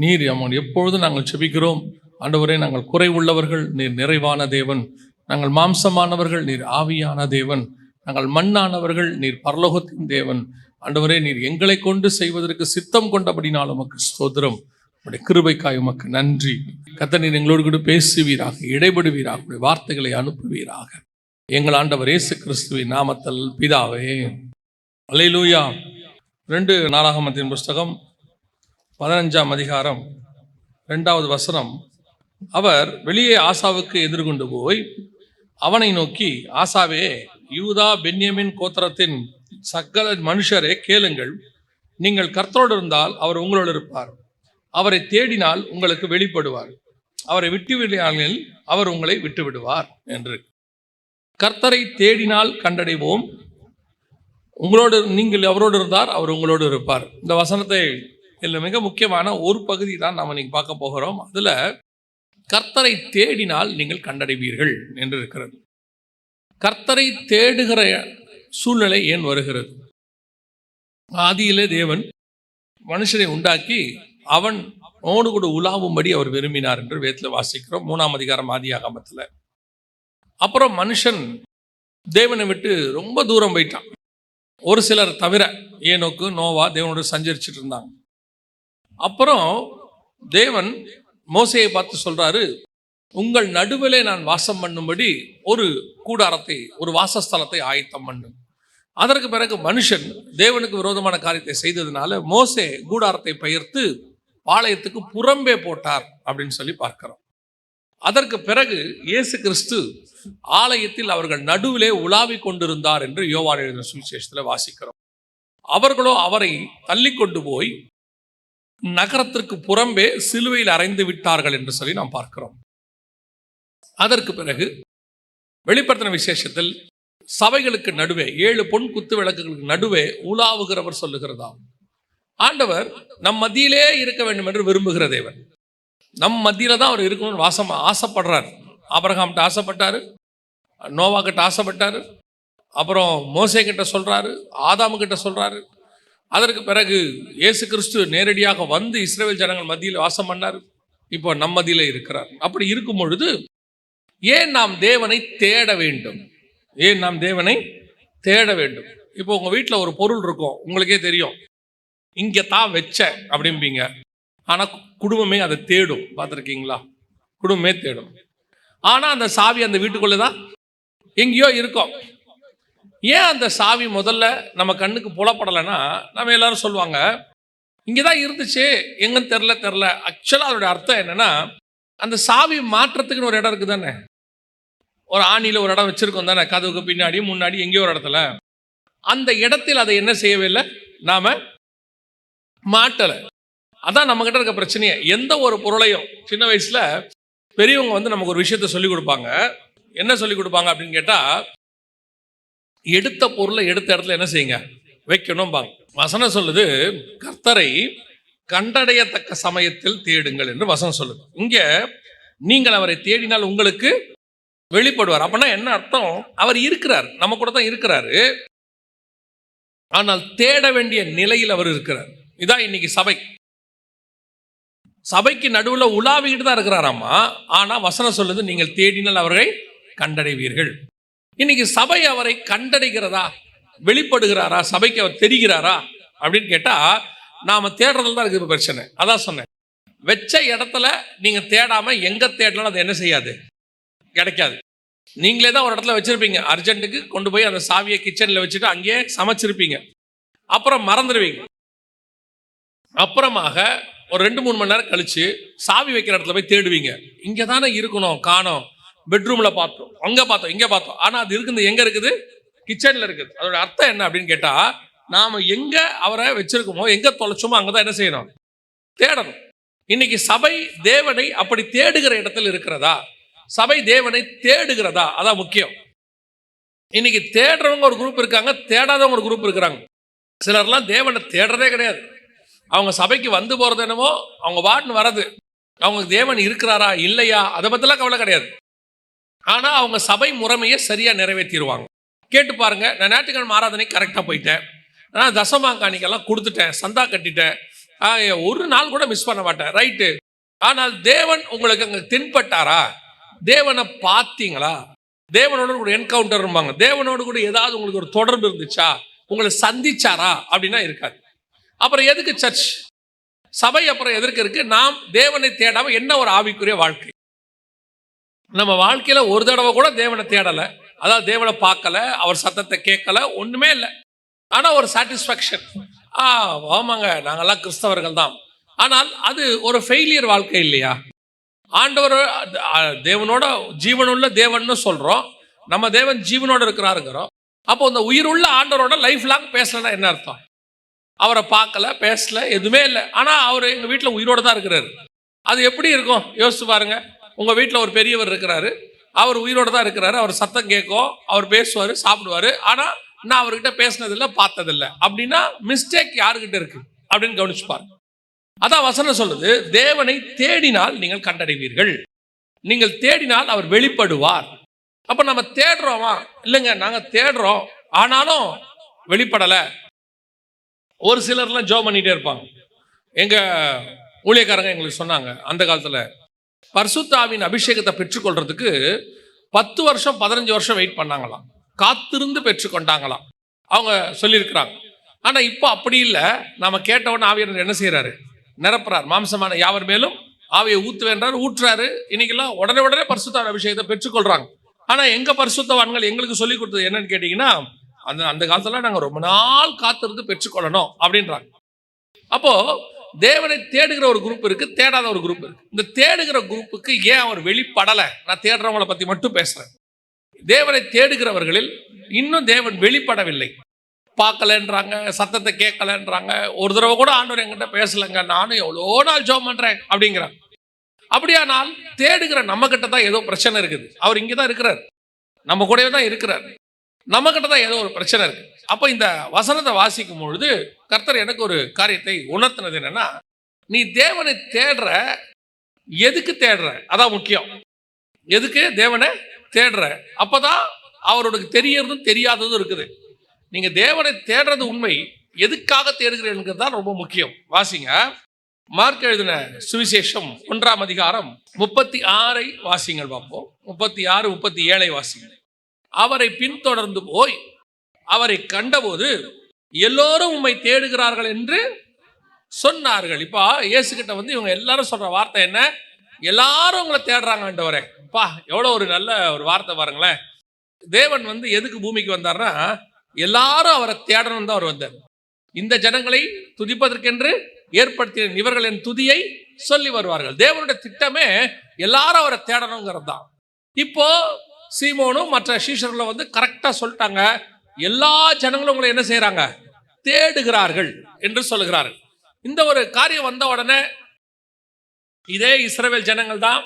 நீர் எப்பொழுதும் நாங்கள் செபிக்கிறோம். ஆண்டவரே, நாங்கள் குறை உள்ளவர்கள், நீர் நிறைவான தேவன். நாங்கள் மாம்சமானவர்கள், நீர் ஆவியான தேவன். நாங்கள் மண்ணானவர்கள், நீர் பரலோகத்தின் தேவன். ஆண்டவரே, நீர் எங்களை கொண்டு செய்வதற்கு சித்தம் கொண்டபடினால் உமக்கு ஸ்தோத்திரம். உடைய கிருபைக்காய் உமக்கு நன்றி. கர்த்தர், நீர் எங்களோடு கூட பேசுவீராக, இடைபடுவீராக, உடைய வார்த்தைகளை அனுப்புவீராக. எங்கள் ஆண்டவர் இயேசு கிறிஸ்துவின் நாமத்தில் பிதாவே, அல்லேலூயா. 2 நாளாகமத்தின் புஸ்தகம் 15ஆம் அதிகாரம் 2வது வசனம். அவர் வெளியே ஆசாவுக்கு எதிர்கொண்டு போய் அவனை நோக்கி, ஆசாவே, யூதா பென்யமின் கோத்திரத்தின் சகல மனுஷரே கேளுங்கள். நீங்கள் கர்த்தரோடு இருந்தால் அவர் உங்களோடு இருப்பார். அவரை தேடினால் உங்களுக்கு வெளிப்படுவார். அவரை விட்டுவிடாமல் அவர் உங்களை விட்டு விடுவார் என்று. கர்த்தரை தேடினால் கண்டடைவோம். உங்களோடு, நீங்கள் அவரோடு இருந்தார், அவர் உங்களோடு இருப்பார். இந்த வசனத்தை இதில் மிக முக்கியமான ஒரு பகுதி தான் நாம் இன்னைக்கு பார்க்க போகிறோம். அதில் கர்த்தரை தேடினால் நீங்கள் கண்டடைவீர்கள் என்று இருக்கிறது. கர்த்தரை தேடுகிற சூழ்நிலை ஏன் வருகிறது? ஆதியிலே தேவன் மனுஷனை உண்டாக்கி அவன் அவனோடு கூட உலாவும்படி அவர் விரும்பினார் என்று வேதத்தில் வாசிக்கிறோம், 3ஆம் அதிகாரம் ஆதியாகமத்தில். அப்புறம் மனுஷன் தேவனை விட்டு ரொம்ப தூரம் போயிட்டான். ஒரு சிலர் தவிர, ஏனோக்கு, நோவா தேவனோடு சஞ்சரிச்சுட்டு இருந்தாங்க. அப்புறம் தேவன் மோசேயை பார்த்து சொல்றாரு, உங்கள் நடுவிலே நான் வாசம் பண்ணும்படி ஒரு கூடாரத்தை, ஒரு வாசஸ்தலத்தை ஆயத்தம் பண்ணு. அதற்கு பிறகு மனுஷன் தேவனுக்கு விரோதமான காரியத்தை செய்ததுனால மோசே கூடாரத்தை பெயர்த்து பாளையத்துக்கு புறம்பே போட்டார் அப்படின்னு சொல்லி பார்க்கிறோம். அதற்கு பிறகு இயேசு கிறிஸ்து ஆலயத்தில் அவர்கள் நடுவிலே உலாவி கொண்டிருந்தார் என்று யோவான் எழுதின சுவிசேஷத்தில் வாசிக்கிறோம். அவர்களோ அவரை தள்ளி கொண்டு போய் நகரத்திற்கு புறம்பே சிலுவையில் அறைந்து விட்டார்கள் என்று சொல்லி நாம் பார்க்கிறோம். அதற்கு பிறகு வெளிப்படுத்தின விசேஷத்தில் சபைகளுக்கு நடுவே 7 பொன் குத்து விளக்குகளுக்கு நடுவே உலாவுகிறவர் சொல்லுகிறதாம், ஆண்டவர் நம் மத்தியிலே இருக்க வேண்டும் என்று விரும்புகிற தேவன். நம் மத்தியில தான் அவர் இருக்கணும்னு ஆசைப்படுறார். ஆபிரகாம்கிட்ட ஆசைப்பட்டாரு, நோவா கிட்ட ஆசைப்பட்டாரு, அப்புறம் மோசே கிட்ட சொல்றாரு, ஆதாமு கிட்ட சொல்றாரு. அதற்கு பிறகு இயேசு கிறிஸ்து நேரடியாக வந்து இஸ்ரவேல் ஜனங்கள் மத்தியில் வாசம் பண்ணார். இப்போ நம் மத்தியில இருக்கிறார். அப்படி இருக்கும் பொழுது ஏன் நாம் தேவனை தேட வேண்டும்? ஏன் நாம் தேவனை தேட வேண்டும்? இப்போ உங்க வீட்டில் ஒரு பொருள் இருக்கும், உங்களுக்கே தெரியும், இங்கே தான் வச்ச அப்படிம்பீங்க. ஆனால் குடும்பமே அதை தேடும். பார்த்துருக்கீங்களா? குடும்பமே தேடும். ஆனால் அந்த சாவி அந்த வீட்டுக்குள்ளே தான் எங்கேயோ இருக்கும். ஏன் அந்த சாவி முதல்ல நம்ம கண்ணுக்கு புலப்படலைன்னா, நம்ம எல்லாரும் சொல்லுவாங்க, இங்கே தான் இருந்துச்சு, எங்கன்னு தெரில. ஆக்சுவலாக அதோடைய அர்த்தம் என்னன்னா, அந்த சாவி மாற்றத்துக்குன்னு ஒரு இடம் இருக்குது தானே. ஒரு ஆணியில் ஒரு இடம் வச்சிருக்கோம் தானே, கதவுக்கு பின்னாடி முன்னாடி எங்கேயோ ஒரு இடத்துல. அந்த இடத்தில் அதை என்ன செய்யவே இல்லை, நாம மாட்டலை. அதான் நம்ம கிட்ட இருக்க பிரச்சனையே. எந்த ஒரு பொருளையும் சின்ன வயசுல பெரியவங்க வந்து நமக்கு ஒரு விஷயத்த சொல்லிக் கொடுப்பாங்க. என்ன சொல்லிக் கொடுப்பாங்க அப்படின்னு கேட்டா, எடுத்த பொருளை எடுத்த இடத்துல என்ன செய்யுங்க, வைக்கணும் பாங்க. வசனம் சொல்லுது, கர்த்தரை கண்டடையத்தக்க சமயத்தில் தேடுங்கள் என்று வசனம் சொல்லுது. இங்க நீங்கள் அவரை தேடினால் உங்களுக்கு வெளிப்படுவார். அப்படின்னா என்ன அர்த்தம்? அவர் இருக்கிறார், நம்ம கூட தான் இருக்கிறாரு. ஆனால் தேட வேண்டிய நிலையில் அவர் இருக்கிறார். இதான் இன்னைக்கு சபைக்கு நடுவில் உலாவிக்கிட்டு தான் இருக்கிறாராமா. ஆனா வசனம் சொல்லுது, நீங்கள் தேடினால் அவரை கண்டடைவீர்கள். இன்னைக்கு சபை அவரை கண்டடைகிறதா, வெளிப்படுகிறாரா, சபைக்கு அவர் தெரிகிறாரா அப்படின்னு கேட்டா, நாம தேடுறதுல தான் இருக்குது பிரச்சனை. அதான் சொன்னேன், வச்ச இடத்துல நீங்க தேடாம எங்க தேடலாம் அது என்ன செய்யாது, கிடைக்காது. நீங்களே தான் ஒரு இடத்துல வச்சிருப்பீங்க, அர்ஜென்ட்டுக்கு கொண்டு போய் அந்த சாவியை கிச்சன்ல வச்சுட்டு அங்கேயே சமைச்சிருப்பீங்க, அப்புறம் மறந்துடுவீங்க. அப்புறமாக ஒரு 2-3 மணி நேரம் கழிச்சு சாவி வைக்கிற இடத்துல போய் தேடுவீங்க. இங்கே தானே இருக்கணும், காணோம். பெட்ரூம்ல பார்த்தோம், அங்க பார்த்தோம், இங்க பார்த்தோம். ஆனா அது இருக்குது, எங்க இருக்குது? கிச்சன்ல இருக்குது. அதோட அர்த்தம் என்ன அப்படின்னு கேட்டா, நாம எங்க அவரை வச்சிருக்கோமோ, எங்க தொலைச்சோமோ அங்கதான் என்ன செய்யணும், தேடணும். இன்னைக்கு சபை தேவனை அப்படி தேடுகிற இடத்துல இருக்கிறதா? சபை தேவனை தேடுகிறதா? அதான் முக்கியம். இன்னைக்கு தேடுறவங்க ஒரு குரூப் இருக்காங்க, தேடாதவங்க ஒரு குரூப் இருக்கிறாங்க. சிலர்லாம் தேவனை தேடுறதே கிடையாது. அவங்க சபைக்கு வந்து போறது என்னமோ, அவங்க வாட்டுன்னு வர்றது, அவங்க தேவன் இருக்கிறாரா இல்லையா அதை பத்திலாம் கவலை கிடையாது. ஆனா அவங்க சபை முறைமையை சரியா நிறைவேற்றிடுவாங்க. கேட்டு பாருங்க, நான் ஞாயிற்றுக்கிழமை ஆராதனை கரெக்டா போயிட்டேன், நான் தசமாங்காணிக்கெல்லாம் கொடுத்துட்டேன், சந்தா கட்டிட்டேன், ஒரு நாள் கூட மிஸ் பண்ண மாட்டேன், ரைட்டு. ஆனால் தேவன் உங்களுக்கு அங்க தென்பட்டாரா? தேவனை பார்த்தீங்களா? தேவனோட கூட என்கவுண்டர் இருப்பாங்க, தேவனோடு கூட ஏதாவது உங்களுக்கு ஒரு தொடர்பு இருந்துச்சா? உங்களை சந்திச்சாரா? அப்படின்னா இருக்காது. அப்புறம் எதுக்கு சர்ச், சபை அப்புறம் எதற்கு இருக்கு? நாம் தேவனை தேடாம என்ன ஒரு ஆவிக்குரிய வாழ்க்கை? நம்ம வாழ்க்கையில ஒரு தடவை கூட தேவனை தேடலை, அதாவது தேவனை பார்க்கல, அவர் சத்தத்தை கேட்கல, ஒண்ணுமே இல்லை. ஆனா ஒரு சாட்டிஸ்ஃபேக்ஷன், ஆமாங்க நாங்கெல்லாம் கிறிஸ்தவர்கள் தான். ஆனால் அது ஒரு ஃபெயிலியர் வாழ்க்கை இல்லையா? ஆண்டவர் தேவனோட ஜீவனுள்ள தேவன் சொல்றோம், நம்ம தேவன் ஜீவனோட இருக்கிறாருங்கிறோம். அப்போ இந்த உயிருள்ள ஆண்டவரோட லைஃப் லாங் பேசலன்னா என்ன அர்த்தம்? அவரை பார்க்கல, பேசல, எதுவுமே இல்லை. ஆனா அவர் எங்க வீட்டில் உயிரோட தான் இருக்கிறாரு. அது எப்படி இருக்கும் யோசிச்சு பாருங்க. உங்க வீட்டில் ஒரு பெரியவர் இருக்கிறாரு, அவர் உயிரோட தான் இருக்கிறாரு, அவர் சத்தம் கேட்கும், அவர் பேசுவார், சாப்பிடுவாரு. ஆனா நான் அவர்கிட்ட பேசினதில்லை, பார்த்ததில்லை. அப்படின்னா மிஸ்டேக் யாருக்கிட்ட இருக்கு அப்படின்னு கவனிச்சு பாருங்க. அதான் வசனம் சொல்லுது, தேவனை தேடினால் நீங்கள் கண்டடைவீர்கள், நீங்கள் தேடினால் அவர் வெளிப்படுவார். அப்ப நம்ம தேடுறோமா? இல்லைங்க, நாங்க தேடுறோம், ஆனாலும் வெளிப்படல. ஒரு சிலர்லாம் ஜோம் பண்ணிட்டே இருப்பாங்க. எங்க ஊழியக்காரங்க எங்களுக்கு சொன்னாங்க, அந்த காலத்துல பரிசுத்த ஆவியின் அபிஷேகத்தை பெற்றுக்கொள்றதுக்கு 10 வருஷம் 15 வருஷம் வெயிட் பண்ணாங்களாம், காத்திருந்து பெற்றுக்கொண்டாங்களாம், அவங்க சொல்லியிருக்கிறாங்க. ஆனா இப்போ அப்படி இல்லை. நாம கேட்டவொன்னு ஆவியானவர் என்ன செய்யறாரு? நிரப்புறார். மாம்சமான யாவர் மேலும் ஆவியை ஊத்துவேன்றார், ஊற்றுறாரு. இன்னைக்கெல்லாம் உடனே உடனே பரிசுத்த அபிஷேகத்தை பெற்றுக்கொள்றாங்க. ஆனா எங்க பரிசுத்தவான்கள் எங்களுக்கு சொல்லி கொடுத்தது என்னன்னு கேட்டீங்கன்னா, அந்த காலத்துல நாங்க ரொம்ப நாள் காத்திருந்து பெற்றுக்கொள்ளணும் அப்படின்றாங்க. அப்போ தேவனை தேடுகிற ஒரு குரூப் இருக்கு, தேடாத ஒரு குரூப் இருக்கு. இந்த தேடுகிற குரூப்புக்கு ஏன் அவர் வெளிப்படலை? நான் தேடுறவங்களை பத்தி மட்டும் பேசுறேன். தேவனை தேடுகிறவர்களில் இன்னும் தேவன் வெளிப்படவில்லை. பார்க்கலன்றாங்க, சத்தத்தை கேட்கலன்றாங்க, ஒரு தடவை கூட ஆண்டவர் என்கிட்ட பேசலைங்க, நானும் எவ்வளோ நாள் ஜெபம் பண்றேன் அப்படிங்கிறாங்க. அப்படியானால் தேடுகிற நம்ம கிட்ட தான் ஏதோ பிரச்சனை இருக்குது. அவர் இங்கே தான் இருக்கிறார், நம்ம கூடவே தான் இருக்கிறார், நம்ம கிட்ட தான் ஏதோ ஒரு பிரச்சனை இருக்கு. அப்போ இந்த வசனத்தை வாசிக்கும் பொழுது கர்த்தர் எனக்கு ஒரு காரியத்தை உணர்த்தினது என்னன்னா, நீ தேவனை தேடுற, எதுக்கு தேடுற? அதான் முக்கியம். எதுக்கு தேவனை தேடுற? அப்பதான் அவருக்கு தெரியறதும் தெரியாததும் இருக்குது. நீங்க தேவனை தேடுறது உண்மை, எதுக்காக தேடுகிறீர்கள் தான் ரொம்ப முக்கியம். வாசிங்க, மார்க் எழுதின சுவிசேஷம் 1ஆம் அதிகாரம் 36 வாசிங்கள் பார்ப்போம். 36, 37 வாசிங்கள். அவரை பின்தொடர்ந்து போய் அவரை கண்டபோது எல்லோரும் உம்மை தேடுகிறார்கள் என்று சொன்னார்கள். இப்போ இயேசு கிட்ட வந்து இவங்க எல்லாரும் சொல்ற வார்த்தை என்ன? எல்லாரும் உங்களை தேடுறாங்க ஆண்டவரே. பா, எவ்வளவு ஒரு நல்ல ஒரு வார்த்தை பாருங்களேன். தேவன் வந்து எதுக்கு பூமிக்கு வந்தார்னா, எல்லாரும் அவரை தேடணும் தான் அவர் வந்தார். இந்த ஜனங்களை துதிப்பதற்கென்று ஏற்படுத்தின இவர்கள் என் துதியை சொல்லி வருவார்கள். தேவனுடைய திட்டமே எல்லாரும் அவரை தேடணுங்கிறது தான். இப்போ சீமோனும் மற்ற சீஷர்களும் வந்து கரெக்டா சொல்லிட்டாங்க, எல்லா ஜனங்களும் உங்களை என்ன செய்யறாங்க? தேடுகிறார்கள் என்று சொல்லுகிறார்கள். இந்த ஒரு காரியம் வந்த உடனே இதே இஸ்ரவேல் ஜனங்கள் தான்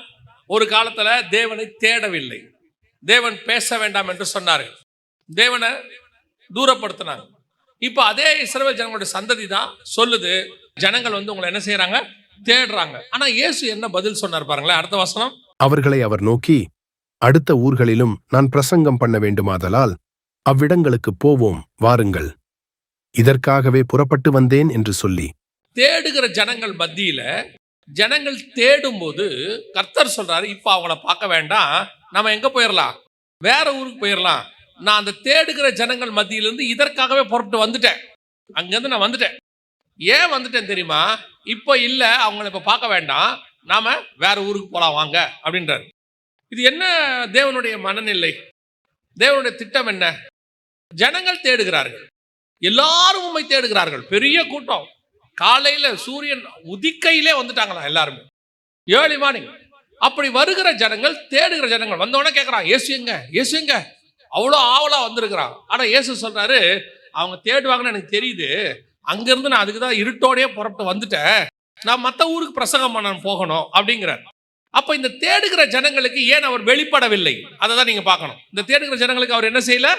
ஒரு காலத்துல தேவனை தேடவில்லை, தேவன் பேச வேண்டாம் என்று சொன்னார்கள், தேவனை தூரப்படுத்தினாங்க. இப்ப அதே இஸ்ரவேல் ஜனங்களுடைய சந்ததி தான் சொல்லுது, ஜனங்கள் வந்து உங்களை என்ன செய்யறாங்க? தேடுறாங்க. ஆனா இயேசு என்ன பதில் சொன்னார் பாருங்களேன், அடுத்த வசனம். அவர்களை அவர் நோக்கி, அடுத்த ஊர்களிலும் நான் பிரசங்கம் பண்ண வேண்டுமாதலால் அவ்விடங்களுக்கு போவோம், வாருங்கள், இதற்காகவே புறப்பட்டு வந்தேன் என்று சொல்லி. தேடுகிற ஜனங்கள் மத்தியில ஜனங்கள் தேடும் போது கர்த்தர் சொல்றாரு, இப்ப அவங்கள பார்க்க வேண்டாம், நம்ம எங்க போயிடலாம்? வேற ஊருக்கு போயிடலாம். நான் அந்த தேடுகிற ஜனங்கள் மத்தியிலிருந்து இதற்காகவே புறப்பட்டு வந்துட்டேன், அங்கிருந்து நான் வந்துட்டேன். ஏன் வந்துட்டேன் தெரியுமா? இப்போ இல்ல, அவங்கள இப்ப பார்க்க வேண்டாம், நாம வேற ஊருக்கு போலாம் வாங்க அப்படின்றாரு. இது என்ன தேவனுடைய மனநிலை? தேவனுடைய திட்டம் என்ன? ஜனங்கள் தேடுகிறார்கள், எல்லாரும் உண்மை தேடுகிறார்கள். பெரிய கூட்டம், காலையில சூரியன் உதிக்கையிலே வந்துட்டாங்களாம் எல்லாருமே, ஏர்லி மார்னிங். அப்படி வருகிற ஜனங்கள், தேடுகிற ஜனங்கள் வந்தோடனே கேட்கறான், இயேசு எங்க? இயேசு எங்க? அவ்வளோ ஆவலா வந்திருக்கிறான். ஆனா இயேசு சொல்றாரு, அவங்க தேடுவாங்கன்னு எனக்கு தெரியுது, அங்கிருந்து நான் அதுக்கு தான் இருட்டோடயே புறப்பட்டு வந்துட்டேன், நான் மற்ற ஊருக்கு பிரசங்கம் பண்ண போகணும் அப்படிங்கிறார். அப்ப இந்த தேடுகிற ஜனங்களுக்கு ஏன் அவர் வெளிப்படவில்லை? அதை தான் நீங்க பார்க்கணும். இந்த தேடுகிற ஜனங்களுக்கு அவர் என்ன செய்யல?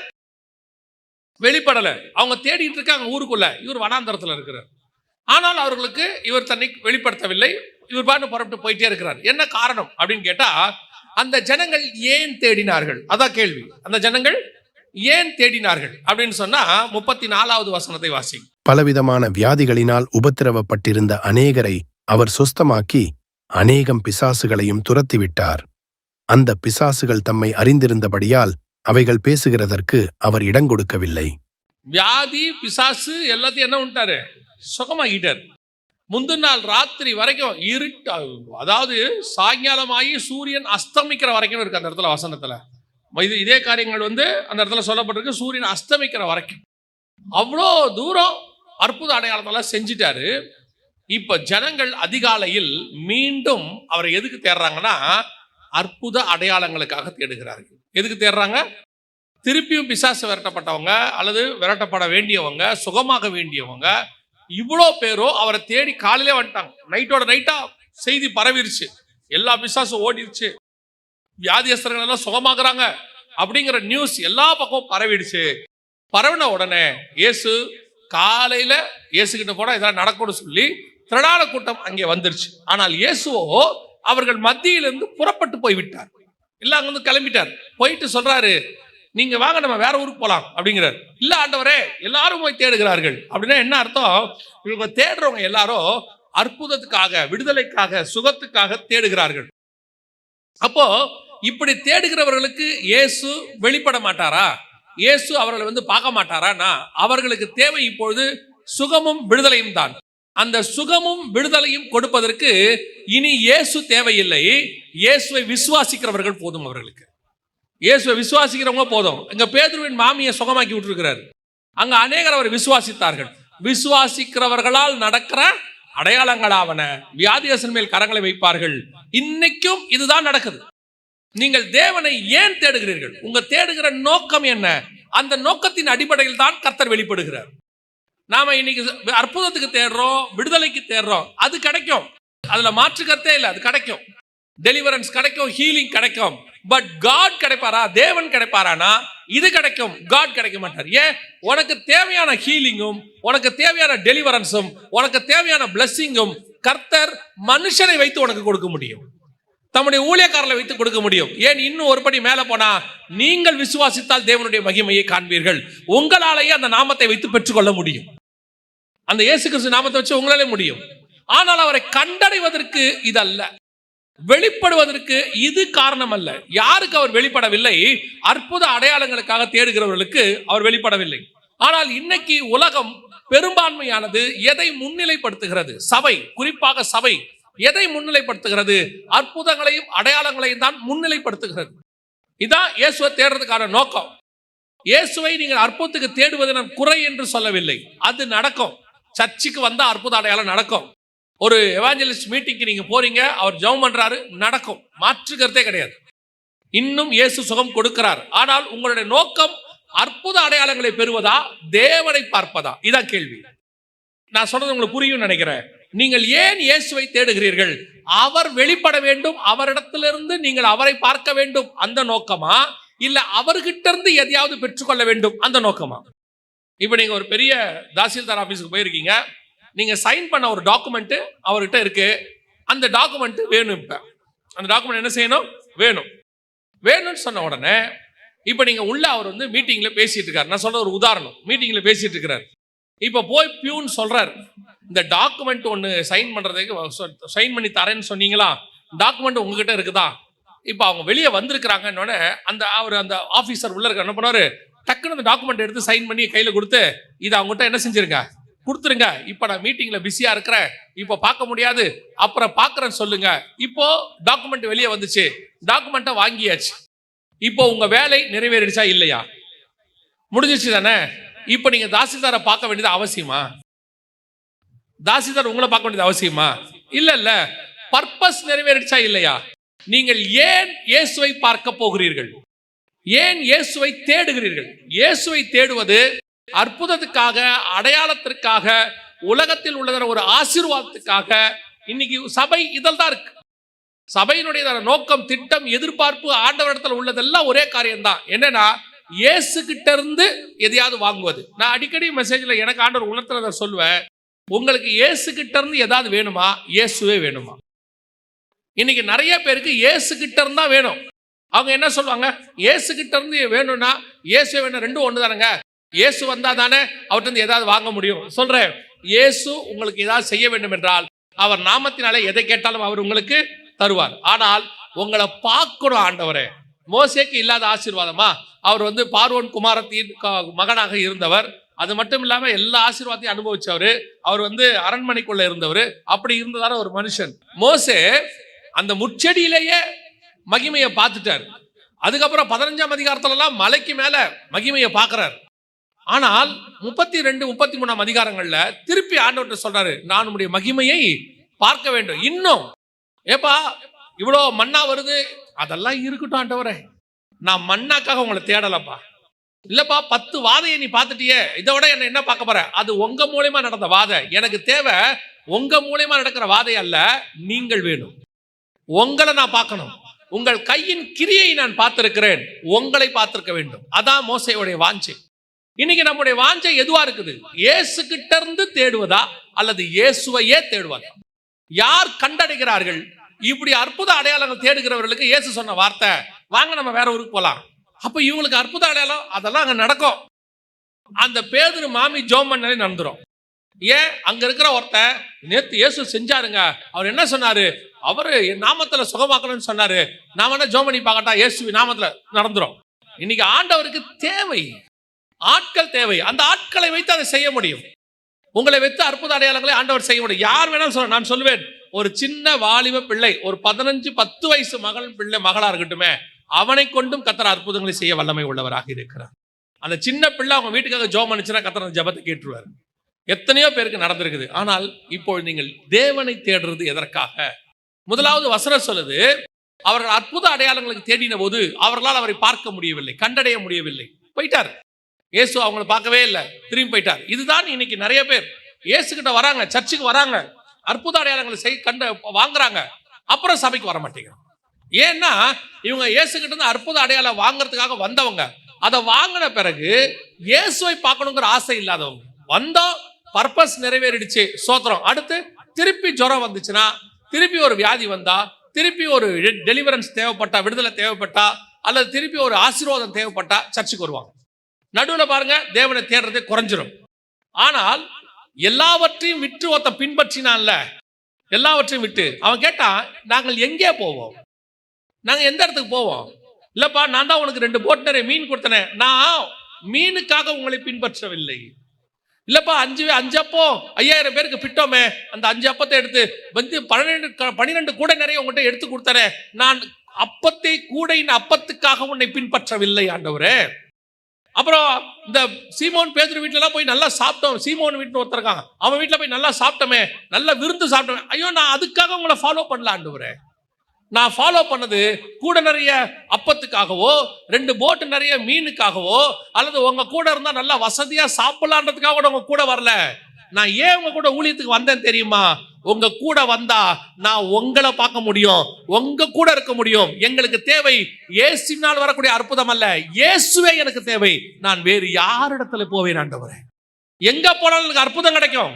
வெளிப்படல. அவங்க தேடிட்டு இருக்காங்க ஊருக்குள்ள, இவர் வனாந்தரத்துல இருக்கிறார். ஆனால் அவர்களுக்கு இவர் தன்னை வெளிப்படுத்தவில்லை, இவர் பாட்டு புறப்பட்டு போயிட்டே இருக்கிறார். என்ன காரணம் அப்படின்னு கேட்டா, அந்த ஜனங்கள் ஏன் தேடினார்கள்? அதான் கேள்வி. அந்த ஜனங்கள் ஏன் தேடினார்கள் அப்படின்னு சொன்னா 34வது வசனத்தை வாசி. பலவிதமான வியாதிகளினால் உபத்திரவப்பட்டிருந்த அநேகரை அவர் சுஸ்தமாக்கி அநேகம் பிசாசுகளையும் துரத்திவிட்டார். அந்த பிசாசுகள் தம்மை அறிந்திருந்தபடியால் அவைகள் பேசுகிறதற்கு அவர் இடங்கொடுக்கவில்லை. வியாதி பிசாசு எல்லாத்தையும் என்ன பண்ணிட்டாரு? சுகமாக்கிட்டார். முந்தின நாள் ராத்திரி வரைக்கும் இருட்டு, அதாவது சாயங்காலமாகி சூரியன் அஸ்தமிக்கிற வரைக்கும் இருக்கு அந்த இடத்துல வசனத்துல. இதே காரியங்கள் அந்த இடத்துல சொல்லப்பட்டிருக்கு, சூரியன் அஸ்தமிக்கிற வரைக்கும். அவ்வளோ தூரம் அற்புத அடையாளத்தெல்லாம் செஞ்சிட்டாரு. இப்ப ஜனங்கள் அதிகாலையில் மீண்டும் அவரை எதுக்கு தேடுறாங்கன்னா, அற்புத அடையாளங்களுக்காக தேடுகிறார்கள். எதுக்கு தேடுறாங்க? திருப்பியும் பிசாசு விரட்டப்பட்டவங்க அல்லது விரட்டப்பட வேண்டியவங்க, சுகமாக வேண்டியவங்க இவ்வளோ பேரோ அவரை தேடி காலையிலே வந்துட்டாங்க. நைட்டோட நைட்டா செய்தி பரவிருச்சு, எல்லா பிசாசும் ஓடிடுச்சு, வியாதியஸ்தர்கள் எல்லாம் சுகமாகறாங்க அப்படிங்கிற நியூஸ் எல்லா பக்கமும் பரவிடுச்சு. பரவின உடனே இயேசு காலையில இயேசுகிட்ட போனா இதெல்லாம் நடக்கும்னு சொல்லி திரளான கூட்டம் அங்கே வந்துருச்சு. ஆனால் இயேசுவோ அவர்கள் மத்தியிலிருந்து புறப்பட்டு போய்விட்டார். எல்லாம் அங்கிருந்து கிளம்பிட்டார். போயிட்டு சொல்றாரு, நீங்க வாங்க நம்ம வேற ஊருக்கு போலாம் அப்படிங்கிறார். இல்ல ஆண்டவரே, எல்லாரும் போய் தேடுகிறார்கள். அப்படின்னா என்ன அர்த்தம்? இவங்க தேடுறவங்க எல்லாரும் அற்புதத்துக்காக, விடுதலைக்காக, சுகத்துக்காக தேடுகிறார்கள். அப்போ இப்படி தேடுகிறவர்களுக்கு இயேசு வெளிப்பட மாட்டாரா? இயேசு அவர்களை பார்க்க மாட்டாரா? அவர்களுக்கு தேவை இப்பொழுது சுகமும் விடுதலையும் தான். அந்த சுகமும் விடுதலையும் கொடுப்பதற்கு இனி இயேசு தேவையில்லை. இயேசுவை விசுவாசிக்கிறவர்கள் போதும். அவர்களுக்கு இயேசுவை விசுவாசிக்கிறவங்க போதும். இங்க பேதுருவின் மாமியை சுகமாக்கி விட்டுருக்கிறார். அங்க அநேகர் அவர் விசுவாசித்தார்கள். விசுவாசிக்கிறவர்களால் நடக்கிற அடையாளங்களாவன வியாதியஸ்தர் மேல் கரங்களை வைப்பார்கள். இன்னைக்கும் இதுதான் நடக்குது. நீங்கள் தேவனை ஏன் தேடுகிறீர்கள்? உங்க தேடுகிற நோக்கம் என்ன? அந்த நோக்கத்தின் அடிப்படையில் தான் கர்த்தர் வெளிப்படுகிறார். நாம இன்னைக்கு அற்புதத்துக்கு தேடுறோம், விடுதலைக்கு தேடுறோம், அது கிடைக்கும், அதுல மாற்றுக்கருத்தே இல்லை, அது கிடைக்கும். டெலிவரன்ஸ் கிடைக்கும், ஹீலிங் கிடைக்கும். பட் காட் கிடைப்பாரா? தேவன் கிடைப்பாரானா? இது கிடைக்கும், காட் கிடைக்க மாட்டார். ஏன்? உனக்கு தேவையான ஹீலிங்கும், உனக்கு தேவையான டெலிவரன்ஸும், உனக்கு தேவையான பிளஸ்ஸிங்கும் கர்த்தர் மனுஷனை வைத்து உனக்கு கொடுக்க முடியும், தம்முடைய ஊழியக்காரர்களை வைத்து கொடுக்க முடியும். ஏன்? இன்னும் ஒரு படி மேல போனா, நீங்கள் விசுவாசித்தால் தேவனுடைய மகிமையை காண்பீர்கள். உங்களாலேயே அந்த நாமத்தை வைத்து பெற்றுக்கொள்ள முடியும். அந்த இயேசு கிறிஸ்து நாமத்தை வச்சு உங்களாலே முடியும். ஆனால் அவரை கண்டடைவதற்கு இதல்ல, வெளிப்படுவதற்கு இது காரணம் அல்ல. யாருக்கு அவர் வெளிப்படவில்லை? அற்புத அடையாளங்களுக்காக தேடுகிறவர்களுக்கு அவர் வெளிப்படவில்லை. ஆனால் இன்னைக்கு உலகம் பெரும்பான்மையானது எதை முன்னிலைப்படுத்துகிறது? சபை, குறிப்பாக சபை எதை முன்னிலைப்படுத்துகிறது? அற்புதங்களையும் அடையாளங்களையும் தான் முன்னிலைப்படுத்துகிறது. இதான் இயேசுவை தேடுறதுக்கான நோக்கம். இயேசுவை நீங்கள் அற்புதத்துக்கு தேடுவது நான் குறை என்று சொல்லவில்லை, அது நடக்கும். சர்ச்சுக்கு வந்தா அற்புத அடையாளம் நடக்கும். ஒரு எவாஞ்சலிஸ்ட் மீட்டிங்க்கு நீங்க போறீங்க, அவர் ஜெபம் பண்றாரு, நடக்கும், மாற்றுக்கிறதே கிடையாது. இன்னும் இயேசு சுகம் கொடுக்கிறார். ஆனால் உங்களுடைய நோக்கம் அற்புத அடையாளங்களை பெறுவதா, தேவனை பார்ப்பதா? இதான் கேள்வி. நான் சொல்றது உங்களுக்கு புரியும் நினைக்கிறேன். நீங்கள் ஏன் இயேசுவை தேடுகிறீர்கள்? அவர் வெளிப்பட வேண்டும், அவரிடத்திலிருந்து நீங்கள் அவரை பார்க்க வேண்டும், அந்த நோக்கமா? இல்ல அவர்கிட்ட இருந்து எதையாவது பெற்றுக்கொள்ள வேண்டும், அந்த நோக்கமா? இப்ப நீங்க ஒரு பெரிய தாசில்தார் ஆபீஸுக்கு போயிருக்கீங்க, நீங்க சைன் பண்ண ஒரு டாக்குமெண்ட் அவர்கிட்ட இருக்கு, அந்த டாக்குமெண்ட் வேணும். இப்ப அந்த டாக்குமெண்ட் என்ன செய்யணும்? வேணும்னு சொன்ன உடனே இப்ப நீங்க உள்ள அவர் மீட்டிங்ல பேசிட்டு இருக்காரு. நான் சொல்ற ஒரு உதாரணம், மீட்டிங்ல பேசிட்டு இருக்கிறார். இப்ப போய் பியூன் சொல்றாரு, இந்த டாக்குமெண்ட் ஒன்னு சைன் பண்றதுக்கு சைன் பண்ணி தரேன்னு சொன்னீங்களா, டாக்குமெண்ட் உங்ககிட்ட இருக்குதா? இப்ப அவங்க வெளியே வந்திருக்கிறாங்க. அந்த ஆபீசர் உள்ள இருக்க என்ன பண்ணுவாரு, டக்குன்னு அந்த டாக்குமெண்ட் எடுத்து சைன் பண்ணி கையில கொடுத்து, இதை அவங்ககிட்ட என்ன செஞ்சிருங்க, கொடுத்துருங்க. இப்ப நான் மீட்டிங்ல பிஸியா இருக்கிறேன், இப்ப பார்க்க முடியாது, அப்புறம் பார்க்கறேன்னு சொல்லுங்க. இப்போ டாக்குமெண்ட் வெளியே வந்துச்சு, டாக்குமெண்ட்டை வாங்கியாச்சு. இப்போ உங்க வேலை நிறைவேறிடுச்சா இல்லையா? முடிஞ்சிச்சு தானே? இப்ப நீங்க தாசில்தாரை பார்க்க வேண்டியது அவசியமா? தாசில்தார் உங்களை பார்க்க வேண்டியது அவசியமா? இல்ல. பர்பஸ் நிறைவேறிடுச்சா இல்லையா? நீங்கள் ஏன் இயேசுவை பார்க்க போகிறீர்கள்? ஏன் இயேசுவை தேடுகிறீர்கள்? இயேசுவை தேடுவது அற்புதத்துக்காக, அடையாளத்திற்காக, உலகத்தில் உள்ள ஒரு ஆசீர்வாதத்துக்காக. இன்னைக்கு சபை இதில் தான் இருக்கு. சபையினுடைய நோக்கம், திட்டம், எதிர்பார்ப்பு ஆண்டவரிடத்தில் உள்ளதெல்லாம் ஒரே காரியம்தான். என்னன்னா, இயேசு கிட்ட இருந்து எதையாவது வாங்குவது. நான் அடிக்கடி மெசேஜ்ல எனக்கு ஆண்டவர் உணர்த்துல சொல்லுவேன், உங்களுக்கு இயேசு கிட்ட இருந்து ஏதாவது வேணுமா? இயேசுவே வேணுமா? இன்னைக்கு நிறைய பேருக்கு இயேசு கிட்ட இருந்தா வேணும். அவங்க என்ன சொல்லுவாங்க, இயேசு கிட்ட இருந்து வேணும்னா இயேசு வேணும், ரெண்டும் ஒன்று தானங்க. இயேசு வந்தா தானே அவர்கிட்ட இருந்து ஏதாவது வாங்க முடியும். சொல்றேன், இயேசு உங்களுக்கு ஏதாவது செய்ய வேண்டும் என்றால் அவர் நாமத்தினாலே எதை கேட்டாலும் அவர் உங்களுக்கு தருவார். ஆனால் உங்களை பார்க்கணும் ஆண்டவரே. மோசேக்கு இல்லாத ஆசீர்வாதமா? அவர் பார்வோன் குமாரத்தின் மகனாக இருந்தவர். அது மட்டும் இல்லாம எல்லா ஆசீர்வாதத்தையும் அனுபவிச்சவர். அவர் அரண்மனைக்குள்ள இருந்தவர். அப்படி இருந்ததான ஒரு மனுஷன். மோசே அந்த முச்செடியிலேயே மகிமையை பார்த்துட்டார். அதுக்கப்புறம் 15ஆம் அதிகாரத்துல எல்லாம் மலைக்கு மேல மகிமையை பார்க்கிறார். ஆனால் 32, 33ஆம் அதிகாரங்கள்ல திருப்பி ஆண்டவர்கிட்ட சொல்றாரு, நான் உம்முடைய மகிமையை பார்க்க வேண்டும். இன்னும் ஏப்பா இவ்வளோ மண்ணா வருது, அதெல்லாம் இருக்கட்டும் ஆண்டவரே, நான் மண்ணாக்காக உங்களை தேடலப்பா. இல்லப்பா 10 வாதையை நீ பார்த்துட்டியே, இதை விட என்ன பார்க்க போற? அது உங்க மூலியமா நடந்த வாதை. எனக்கு தேவை உங்க மூலியமா நடக்கிற வாதை அல்ல, நீங்கள் வேணும். உங்களை நான் பார்க்கணும். உங்கள் கையின் கிரியை நான் பார்த்திருக்கிறேன், உங்களை பார்த்திருக்க வேண்டும். அதான் மோசேயுடைய வாஞ்சை. இன்னைக்கு நம்முடைய வாஞ்சை எதுவா இருக்குது? இயேசு கிட்ட இருந்து தேடுவதா அல்லது இயேசுவையே தேடுவதா? யார் கண்டடைகிறார்கள்? இப்படி அற்புத அடையாளங்கள் தேடுகிறவர்களுக்கு இயேசு சொன்ன வார்த்தை, வாங்க நம்ம வேற ஊருக்கு போலாம். அப்ப இவங்களுக்கு அற்புத அடையாளம் அதெல்லாம் அங்க நடக்கும். அந்த பேதுரு மாமி ஜோம் பண்ணாலே நடந்துரும். ஏன்? அங்க இருக்கிற ஒருத்தன் நேத்து இயேசு செஞ்சாருங்க, அவர் என்ன சொன்னாரு, அவரு என் நாமத்துல சுகமாக்கணும்னு சொன்னாரு, நான் வேணா ஜோம் பண்ணி பார்க்கட்டா, இயேசு நாமத்துல நடந்துரும். இன்னைக்கு ஆண்டவருக்கு தேவை, ஆட்கள் தேவை. அந்த ஆட்களை வைத்து அதை செய்ய முடியும். உங்களை வைத்து அற்புத அடையாளங்களை ஆண்டவர் செய்ய முடியும். யார் வேணாலும் சொல்ல, நான் சொல்லுவேன், ஒரு சின்ன வாலிப பிள்ளை, ஒரு 15-10 வயசு மகளா இருக்கட்டுமே, அவனை கொண்டும் கர்த்தர் அற்புதங்களை செய்ய வல்லமை உள்ளவராக இருக்கிறார். அந்த சின்ன பிள்ளை அவங்க வீட்டுக்காக ஜெபம் பண்ணிச்சுன்னா கர்த்தர் ஜெபத்தை கேட்டுருவார். எத்தனையோ பேருக்கு நடந்திருக்குது. ஆனால் இப்போ நீங்கள் தேவனை தேடுறது எதற்காக? முதலாவது வசனம் சொல்லுது, அவர்கள் அற்புத அடையாளங்களுக்கு தேடின போது அவர்களால் அவரை பார்க்க முடியவில்லை, கண்டடைய முடியவில்லை, போயிட்டார். இயேசு அவங்களை பார்க்கவே இல்லை, திரும்பி போயிட்டார். இதுதான் இன்னைக்கு நிறைய பேர் இயேசு கிட்ட வராங்க, சர்ச்சுக்கு வராங்க, அற்புத அடையாளங்களை வாங்குறாங்க, அப்புறம் சபைக்கு வர மாட்டேங்கிறாங்க. ஏன்னா இவங்க இயேசு கிட்ட இருந்து அற்புத அடையாளம் வாங்குறதுக்காக வந்தவங்க, அதை வாங்கின பிறகு இயேசுவை பார்க்கணுங்கிற ஆசை இல்லாதவங்க. வந்தோம், பர்பஸ் நிறைவேறிடுச்சு, சோத்திரம். அடுத்து திருப்பி ஜுரம் வந்துச்சுன்னா, திருப்பி ஒரு வியாதி வந்தா, திருப்பி ஒரு டெலிவரன்ஸ் தேவைப்பட்டா, விடுதலை தேவைப்பட்டா, அல்லது திருப்பி ஒரு ஆசீர்வாதம் தேவைப்பட்டா சர்ச்சுக்கு வருவாங்க. நடுவில் பாருங்க, தேவனை தேடுறதே குறைஞ்சிடும். ஆனால் எல்லாவற்றையும் விட்டு ஒருத்த பின்பற்றினான்ல, எல்லாவற்றையும் விட்டு அவன் கேட்டான், நாங்கள் எங்கே போவோம்? நாங்க எந்த இடத்துக்கு போவோம்? இல்லப்பா, நான் தான் உனக்கு 2 போட் நிறைய மீன் கொடுத்தனே, நான் மீனுக்காக உங்களை பின்பற்றவில்லை. இல்லப்பா 5 அப்போ 5000 பேருக்கு பிட்டோமே, அந்த 5 அப்பத்தை எடுத்து 12 கூடை நிறைய உங்கள்கிட்ட எடுத்து கொடுத்தனே, நான் அப்பத்தை கூடையின் அப்பத்துக்காக உன்னை பின்பற்றவில்லை ஆண்டவரே. அப்புறம் இந்த சீமோன் பேதுரு வீட்டுல எல்லாம் போய் நல்லா சாப்பிட்டோம், சீமோன் வீட்டுல ஒருத்தருக்காங்க, அவன் வீட்டுல போய் நல்லா சாப்பிட்டோமே, நல்லா விருந்து சாப்பிட்டோமே, ஐயோ நான் அதுக்காக உங்களை ஃபாலோ பண்ணல ஆண்டவரே. நான் ஃபாலோ பண்ணது கூட நிறைய அப்பத்துக்காகவோ, 2 போட்டு நிறைய மீனுக்காகவோ, அல்லது உங்க கூட இருந்தா நல்லா வசதியா சாப்பிடலான்றதுக்காக கூட உங்க கூட வரல. நான் ஏன் உங்க கூட ஊழியத்துக்கு வந்தேன் தெரியுமா? உங்க கூட வந்தா நான் உங்களை பார்க்க முடியும், உங்க கூட இருக்க முடியும். எங்களுக்கு தேவை இயேசுவினால் வரக்கூடிய அற்புதம் அல்ல, இயேசுவே எனக்கு தேவை. நான் வேறு யாரிடத்துல போவேன் ஆண்டவரே? எங்க போனாலும் எனக்கு அற்புதம் கிடைக்கும்.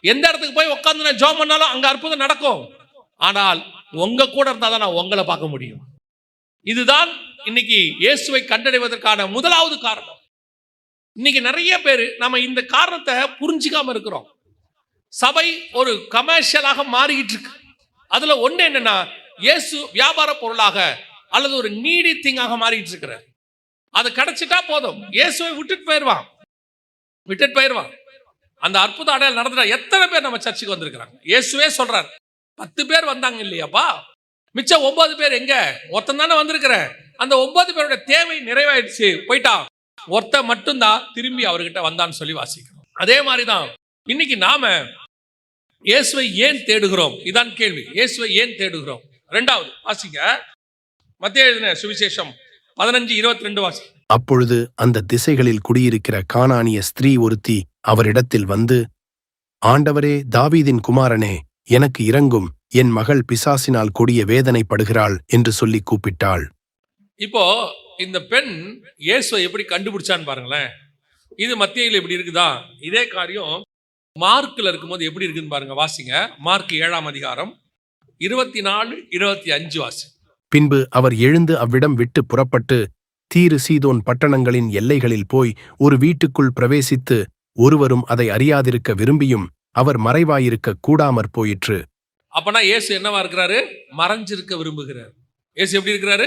எந்த இடத்துக்கு போய் உட்கார்ந்து நான் ஜெபம் பண்ணாலும் அங்க அற்புதம் நடக்கும். ஆனால் உங்க கூட இருந்தாதான் நான் உங்களை பார்க்க முடியும். இதுதான் இன்னைக்கு இயேசுவை கண்டடைவதற்கான முதலாவது காரணம். இன்னைக்கு நிறைய பேர் நம்ம இந்த காரணத்தை புரிஞ்சிக்காம இருக்கிறோம். சபை ஒரு கமர்ஷியலாக மாறிக்கிட்டு இருக்கு. அதுல ஒண்ணு என்னன்னா, இயேசு வியாபார பொருளாக அல்லது ஒரு நீடி திங்காக மாறிட்டு இருக்கிறார். அது கிடைச்சிட்டா போதும், இயேசுவை விட்டுட்டு போயிடுவான். அந்த அற்புத அடையாளம் நடந்துட்டா எத்தனை பேர் நம்ம சர்ச்சுக்கு வந்திருக்கிறாங்க? இயேசுவே சொல்றார், 10 பேர் வந்தாங்க இல்லையாப்பா, மிச்சம் 9 பேர் எங்க? ஒருத்தன் தானே வந்திருக்கிறேன். அந்த 9 பேருடைய தேவை நிறைவாயிடுச்சு, போயிட்டான். ஒருத்த மட்டும்தான் திரும்பி அவர்கிட்ட வந்தான்னு சொல்லி வாசிக்கிறோம். அதே மாதிரிதான் இன்னைக்கு நாம இயேசுவை ஏன் தேடுகிறோம்? இதான் கேள்வி. இயேசுவை ஏன் தேடுகிறோம்? 2வது வாசிங்க, மத்தேயு எழுதின சுவிசேஷம் 15:22 வாசி. அப்பொழுது அந்த திசைகளில் குடியிருக்கிற கானானிய ஸ்திரீ ஒருத்தி அவரிடத்தில் வந்து, ஆண்டவரே, தாவீதின் குமாரனே, எனக்கு இரங்கும், என் மகள் பிசாசினால் கொடிய வேதனைப்படுகிறாள் என்று சொல்லி கூப்பிட்டாள். இப்போ இந்த பெண் இயேசுவை எப்படி கண்டுபிடிச்சான்னு பாருங்களேன். இது மத்தேயுல எப்படி இருக்குதா? இதே காரியம் மார்க்ல இருக்கும்போது எப்படி இருக்குன்னு பாருங்க. வாசிங்க, மார்க் 7ஆம் அதிகாரம் 24-25 வாசி. பின்பு அவர் எழுந்து அவ்விடம் விட்டு புறப்பட்டு தீரு சீதோன் பட்டணங்களின் எல்லைகளில் போய் ஒரு வீட்டுக்குள் பிரவேசித்து ஒருவரும் அதை அறியாதிருக்க விரும்பியும் அவர் மறைவாயிருக்க கூடாமற் போயிற்று. அப்பனா இயேசு என்னவா இருக்கிறாரு? மறைஞ்சிருக்க விரும்புகிறார். இயேசு எப்படி இருக்கிறாரு?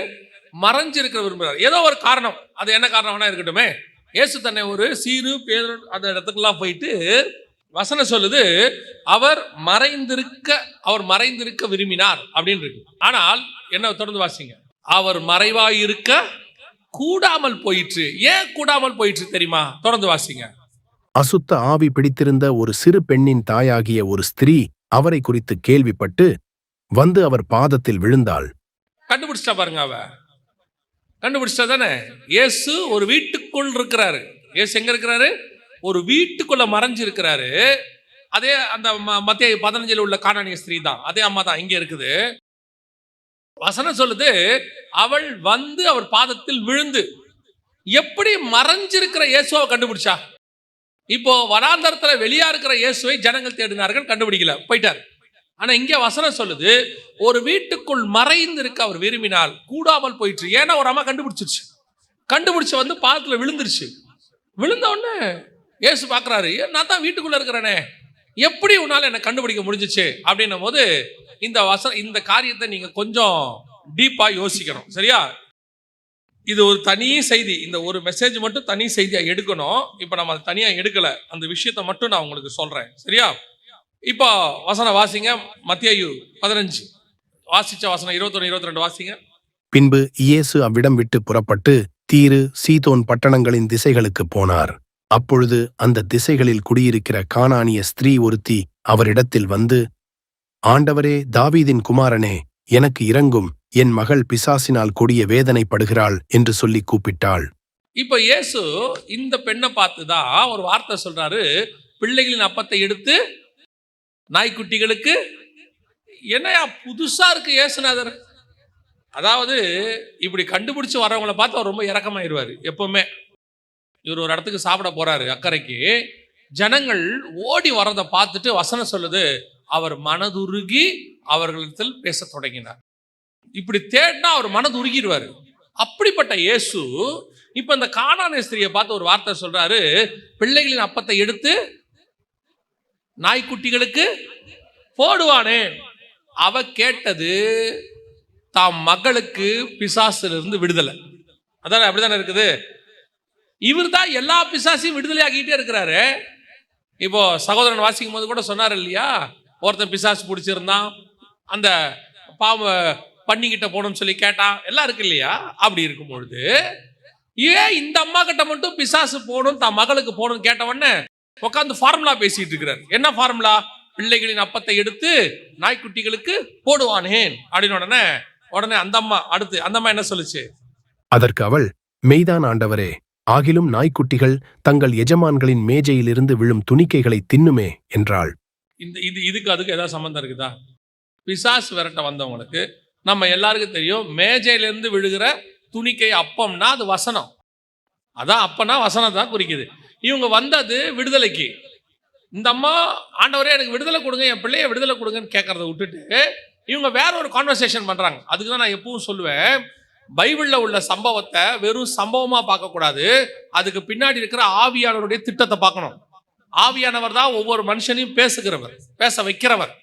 மறைஞ்சிருக்க விரும்புகிறார். ஏதோ ஒரு காரணம், அது என்ன காரணம்னா இருக்கட்டுமே. இயேசு தன்னை ஒரு சீரு பேரு அந்த இடத்துக்கெல்லாம் போயிட்டு வசனம் சொல்லுது, அவர் மறைந்திருக்க விரும்பினார் அப்படின்னு இருக்கு. ஆனால் என்ன தொடர்ந்து வாசிங்க, அவர் மறைவாயிருக்க கூடாமல் போயிற்று. ஏன் கூடாமல் போயிற்று தெரியுமா? தொடர்ந்து வாசிங்க. அசுத்த ஆவி பிடித்திருந்த ஒரு சிறு பெண்ணின் தாயாகிய ஒரு ஸ்திரீ அவரை குறித்து கேள்விப்பட்டு வந்து அவர் பாதத்தில் விழுந்தாள். கண்டுபிடிச்சிட்டா பாருங்க, கண்டுபிடிச்சிட்டா தானே. இயேசு ஒரு வீட்டுக்குள் இருக்கிறாரு. இயேசு எங்க இருக்கிறாரு? ஒரு வீட்டுக்குள்ள மறைஞ்சு இருக்கிறாரு. அதே அந்த மத்தேயு 15 உள்ள கானானிய ஸ்திரீ தான், அதே அம்மா தான் இங்க இருக்குது. வசனம் சொல்லுது, அவள் வந்து அவர் பாதத்தில் விழுந்து. எப்படி மறைஞ்சிருக்கிற இயேசுவை கண்டுபிடிச்சா? இப்போ வனாந்தரத்துல வெளியா இருக்கிற இயேசுவை ஜனங்கள் தேடினார்கள், கண்டுபிடிக்கல, போயிட்டார். ஆனா இங்க வசனம் சொல்லுது, ஒரு வீட்டுக்குள் மறைந்திருக்க அவர் விரும்பினால் கூடாமல் போயிற்று. ஏன்னா ஒரு அம்மா கண்டுபிடிச்சு வந்து பாதத்துல விழுந்துருச்சு. விழுந்த உடனே இயேசு பார்க்குறாரு, நான் தான் வீட்டுக்குள்ள இருக்கிறேனே, எப்படி உன்னால என்னை கண்டுபிடிக்க முடிஞ்சிச்சு அப்படின்னும் போது இந்த காரியத்தை நீங்க கொஞ்சம் டீப்பா யோசிக்கணும். சரியா? இது ஒரு தனி செய்தி. இந்த ஒரு மெசேஜ் மட்டும் தனி செய்தியா எடுக்கணும். இப்போ நம்ம அதை தனியா எடுக்கல, அந்த விஷயத்தை மட்டும் நான் உங்களுக்கு சொல்றேன். சரியா? இப்போ வசனம் வாசிங்க. மத்தேயு 15 வாசிச்ச வசனம் 21, 22 வாசிங்க. பின்பு இயேசு அவ்விடம் விட்டு புறப்பட்டு தீரு சீதோன் பட்டணங்களின் திசைகளுக்கு போனார். அப்பொழுது அந்த திசைகளில் குடியிருக்கிற கானானிய ஸ்திரீ ஒருத்தி அவரிடத்தில் வந்து, ஆண்டவரே, தாவீதின் குமாரனே, எனக்கு இரங்கும், என் மகள் பிசாசினால் கொடிய வேதனைப்படுகிறாள் என்று சொல்லி கூப்பிட்டாள். இப்ப இயேசு இந்த பெண்ணை பார்த்துதான் ஒரு வார்த்தை சொல்றாரு, பிள்ளைகளின் அப்பத்தை எடுத்து நாய்க்குட்டிகளுக்கு. என்னையா புதுசா இருக்கு இயேசுநாதர். அதாவது இப்படி கண்டுபிடிச்சு வரவங்களை பார்த்து அவர் ரொம்ப இரக்கமாயிருவாரு எப்பவுமே. இவர் ஒரு இடத்துக்கு சாப்பிட போறாரு அக்கறைக்கு, ஜனங்கள் ஓடி வரதை பார்த்துட்டு வசனம் சொல்லுது, அவர் மனதுருகி அவர்களிடத்தில் பேச தொடங்கினார். இப்படி தேடினா அவர் மனது உருகிடுவாரு. அப்படிப்பட்ட இயேசு இப்ப இந்த கானானிய ஸ்திரியை பார்த்து ஒரு வார்த்தை சொல்றாரு, பிள்ளைகளின் அப்பத்தை எடுத்து நாய்க்குட்டிகளுக்கு போடுவானே. அவ கேட்டது தாம் மகளுக்கு பிசாசிலிருந்து விடுதலை. அதான் அப்படித்தானே இருக்குது. இவர் தான் எல்லா பிசாசையும் விடுதலை ஆகிட்டே இருக்கிறாரு. இப்போ சகோதரன் வாசிக்கும் போது கூட சொன்னார் இல்லையா, ஒருத்தன் பிசாசு பிடிச்சிருந்தான், அந்த பாவ பண்ணிக்கிட்ட போகணும்னு சொல்லி கேட்டான், எல்லாம் இருக்கு இல்லையா. அப்படி இருக்கும் பொழுது ஏன் இந்த அம்மா கிட்ட மட்டும் பிசாசு போகணும், தான் மகளுக்கு போகணும்னு கேட்டவொடனே உட்காந்து ஃபார்முலா பேசிட்டு இருக்கிறார். என்ன ஃபார்முலா? பிள்ளைகளின் அப்பத்தை எடுத்து நாய்க்குட்டிகளுக்கு போடுவானேன் அப்படின்னு. உடனே அந்த அம்மா என்ன சொல்லுச்சு? அதற்கு அவள், மெய்தான் ஆண்டவரே, ஆகிலும் நாய்க்குட்டிகள் தங்கள் எஜமான்களின் மேஜையிலிருந்து விழும் துணிக்கைகளை தின்னுமே என்றாள். இதுக்கு அதுக்கு ஏதாவது சம்பந்தம் இருக்குதா? பிசாசு விரட்ட வந்தவங்களுக்கு நம்ம எல்லாருக்கும் தெரியும், மேஜையிலிருந்து விழுகிற துணிக்கை அப்பம்னா அது வசனம். அதான் அப்பனா வசனம் தான் குறிக்குது. இவங்க வந்தது விடுதலைக்கு. இந்த அம்மா, ஆண்டவரே எனக்கு விடுதலை கொடுங்க, என் பிள்ளைய விடுதலை கொடுங்கன்னு கேட்கறத விட்டுட்டு இவங்க வேற ஒரு கான்வர்சேஷன் பண்றாங்க. அதுக்கு தான் நான் எப்பவும் சொல்லுவேன், பைபிள்ல உள்ள சம்பவத்தை வெறும் சம்பவமா பார்க்கக்கூடாது, அதுக்கு பின்னாடி இருக்கிற ஆவியானவருடைய திட்டத்தை பார்க்கணும். ஆவியானவர் தான் ஒவ்வொரு மனுஷனையும் பேச வைக்கிறவர்.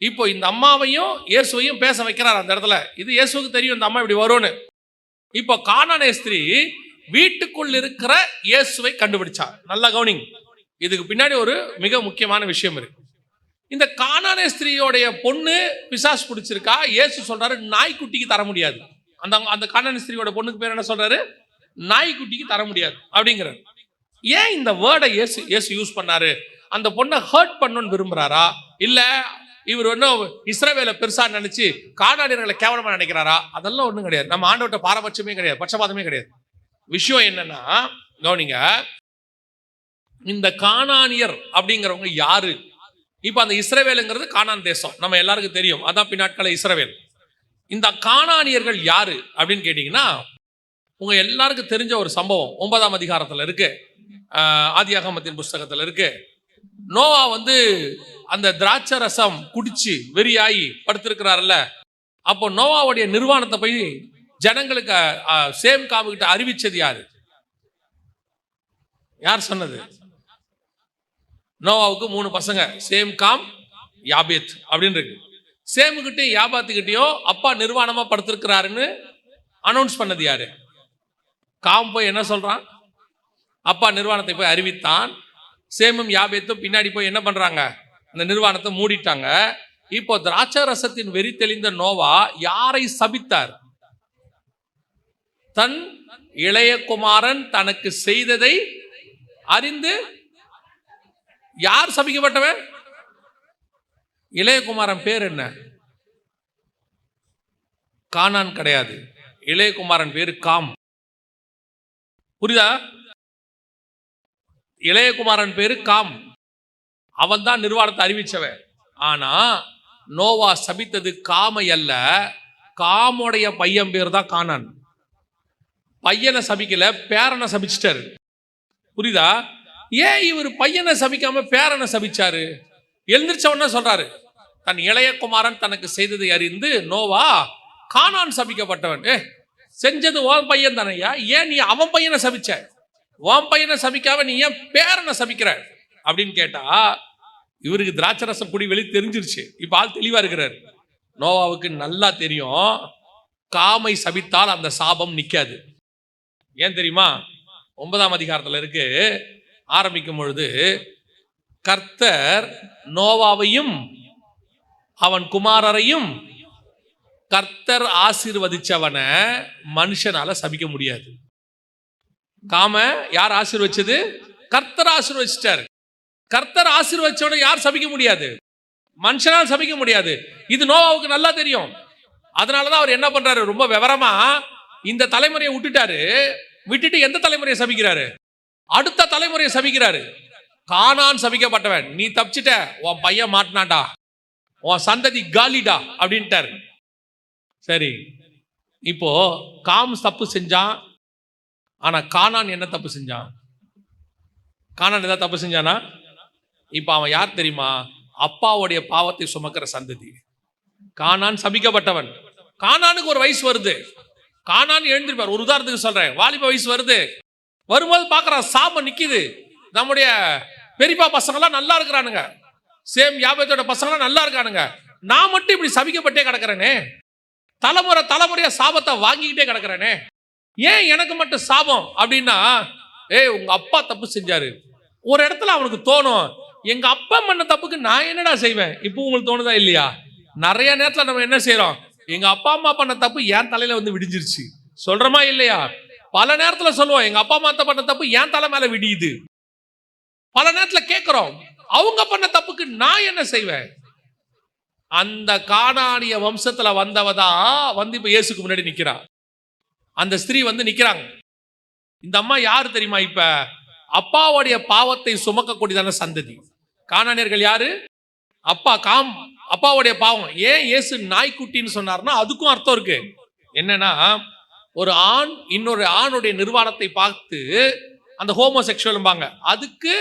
இப்போ இந்த அம்மாவையும் இயேசுவையும் பேச வைக்கிறார் அந்த இடத்துல. இது இயேசுவுக்கு தெரியும் இந்த அம்மா இப்படி வரும்னு. இப்போ கானானிய ஸ்திரீ வீட்டுக்குள் இருக்கிற இயேசுவை கண்டுபிடிச்சார். நல்லா கவனிங்க, இதுக்கு பின்னாடி ஒரு மிக முக்கியமான விஷயம் இருக்கு. இந்த கானானிய ஸ்திரீயோடைய பொண்ணு பிசாசு பிடிச்சிருக்கா. இயேசு சொல்றாரு, நாய்க்குட்டிக்கு தர முடியாது. அந்த கானானிய ஸ்திரீயோட பொண்ணுக்கு பேர் என்ன சொல்றாரு? நாய்க்குட்டிக்கு தர முடியாது அப்படிங்கிறார். ஏன் இந்த வேர்டை இயேசு யூஸ் பண்ணாரு? அந்த பொண்ணை ஹர்ட் பண்ணணும்னு விரும்புறாரா, இல்ல இவர் ஒன்னும் இஸ்ரவேலை பெருசா நினைச்சு கானானியர்களை கேவலமா நினைக்கிறாரா? அதெல்லாம் ஒண்ணும் கிடையாது. நம்ம ஆண்டவர்ட்ட பாரபட்சமே கிடையாது, பட்சபாதமே கிடையாது. விஷயம் என்னன்னா கவனிங்க, இந்த கானானியர் அப்படிங்கிறவங்க யாரு? இப்ப அந்த இஸ்ரவேலுங்கிறது கானான் தேசம், நம்ம எல்லாருக்கும் தெரியும், அதான் பின்னாட்கள இஸ்ரவேல். இந்த கானானியர்கள் யாரு அப்படின்னு கேட்டீங்கன்னா, உங்க எல்லாருக்கும் தெரிஞ்ச ஒரு சம்பவம் 9ஆம் அதிகாரத்துல இருக்கு, ஆதியாகமத்தின் புஸ்தகத்துல இருக்கு. நோவா வந்து அந்த திராட்சை ரசம் குடிச்சு வெறியாயி படுத்திருக்கிறாருல்ல, அப்போ நோவாவுடைய நிர்வாணத்தை போய் ஜனங்களுக்கு சேம் காமுகிட்ட அறிவிச்சது யாரு? யார் சொன்னது? நோவாவுக்கு 3 பசங்க, சேம், காம், யாபேத் அப்படின்னு இருக்கு. சேமுகிட்டையும் யாபாத்துக்கிட்டையும் அப்பா நிர்வாணமா படுத்திருக்கிறாருன்னு அனௌன்ஸ் பண்ணது யாரு? காம் போய் என்ன சொல்றான்? அப்பா நிர்வாணத்தை போய் அறிவித்தான். சேமும் யாபேத்தும் பின்னாடி போய் என்ன பண்றாங்க? அந்த நிர்வாணத்தை மூடிட்டாங்க. இப்போ திராட்சை ரசத்தின் வெறி தெளிந்த நோவா யாரை சபித்தார்? தன் இளைய குமாரன் தனக்கு செய்ததை அறிந்து. யார் சபிக்கப்பட்டவன்? இளையகுமாரன் பேர் என்ன? கானான் கிடையாது. இளையகுமாரன் பேரு காம். புரியுதா? இளையகுமாரன் பேரு காம். அவன் தான் நிர்வாணத்தை அறிவிச்சவன். ஆனா நோவா சபித்தது காமை அல்ல, காமுடைய பையன் பேர் தான் கானான். பையனை சபிக்கல, பேரனை சபிச்சிட்டாரு. புரியுதா? ஏன் இவர் பையனை சபிக்காம பேரனை சபிச்சாரு? எழுந்திரிச்சவன சொல்றாரு, தன் இளைய குமாரன் தனக்கு செய்ததை அறிந்து நோவா கானான் சபிக்கப்பட்டவன். செஞ்சது உன் பையன் தானையா, ஏன் நீ அவன் பையனை சபிச்ச? உன் பையனை சபிக்காம நீ ஏன் பேரனை சபிக்கிற அப்படின்னு கேட்டா, இவருக்கு திராட்சை ரசம் குடி வெளியே தெரிஞ்சிருச்சு. இப்ப ஆள் தெளிவா இருக்கிறார். நோவாவுக்கு நல்லா தெரியும், காமை சபித்தால் அந்த சாபம் நிக்காது. ஏன் தெரியுமா? 9ஆம் அதிகாரத்துல இருக்கு. ஆரம்பிக்கும் பொழுது கர்த்தர் நோவாவையும் அவன் குமாரரையும் கர்த்தர் ஆசீர்வதிச்சவனை மனுஷனால சபிக்க முடியாது. காம யார் ஆசீர்வச்சது? கர்த்தர் ஆசீர்வதிச்சிட்டாரு. கர்த்தர் ஆசீர்வதிச்சவனை யார் சபிக்க முடியாது? மனுஷனால் சபிக்க முடியாது. இது நோவாவுக்கு நல்லா தெரியும். அதனாலதான் அவர் என்ன பண்றாரு, ரொம்ப விவரமா இந்த தலைமுறையை விட்டுட்டு எந்த தலைமுறையை சபிக்கிறாரு? அடுத்த தலைமுறையை சபிக்கிறாரு. கானான் சபிக்கப்பட்டவன், நீ தப்பிச்சிட்ட, உன் பையன் மாட்டினாண்டா, உன் சந்ததி காலிடா அப்படின்ட்டாரு. சரி, இப்போ காம் தப்பு செஞ்சான். ஆனா கானான் என்ன தப்பு செஞ்சான்? கானான் ஏதாவது தப்பு செஞ்சானா? இப்ப அவன் யார் தெரியுமா? அப்பாவுடைய பாவத்தை சுமக்கிற சந்ததி. கானான் சபிக்கப்பட்டவன். கானானுக்கு ஒரு வயசு வருது. கானான் எழுந்திருப்பார். ஒரு உதாரணத்துக்கு சொல்றேன், வாலிப வயசு வரும்போது பாக்குறான் சாபம் நிக்குது. நம்முடைய பெரியப்பா பசங்களாம் நல்லா இருக்கிறானுங்க, சேம் யாபேத்தோட பசங்களாம் நல்லா இருக்கானுங்க, நான் மட்டும் இப்படி சபிக்கப்பட்டே கிடக்கிறேனே, தலைமுறையா சாபத்தை வாங்கிக்கிட்டே கிடக்கிறேனே, ஏன் எனக்கு மட்டும் சாபம் அப்படின்னா, உங்க அப்பா தப்பு செஞ்சாரு. ஒரு இடத்துல அவனுக்கு தோணும், எங்க அப்பா பண்ண தப்புக்கு நான் என்னடா செய்வேன். இப்போ உங்களுக்கு தோணுதா இல்லையா? நிறைய நேரத்துல நம்ம என்ன செய்யறோம், எங்க அப்பா அம்மா பண்ண தப்பு என் தலையில வந்து விடிஞ்சிருச்சு சொல்றமா இல்லையா? பல நேரத்துல சொல்லுவோம், எங்க அப்பா அம்மா பண்ண தப்பு என் தலை மேல விடியுது. பல நேரத்துல கேட்கிறோம், அவங்க பண்ண தப்புக்கு நான் என்ன செய்வேன். அந்த கானானிய வம்சத்துல வந்தவதான் இப்ப இயேசுக்கு முன்னாடி நிக்கிறா. அந்த ஸ்திரீ வந்து நிக்கிறாங்க. இந்த அம்மா யாரு தெரியுமா? இப்ப அப்பாவுடைய பாவத்தை சுமக்கக்கூடியதான சந்ததி. கானானியர்கள் யாரு? அப்பாவுடைய பாவம். ஏன் இயேசு நாய்க்குட்டின்னு சொன்னார்னா அதுக்கும் அர்த்தம் இருக்கு. என்னன்னா, ஒரு ஆண் இன்னொரு ஆணுடைய நிர்வாணத்தை பார்த்து அந்த ஹோமோசெக்சுவல்பாங்க, அதுக்கு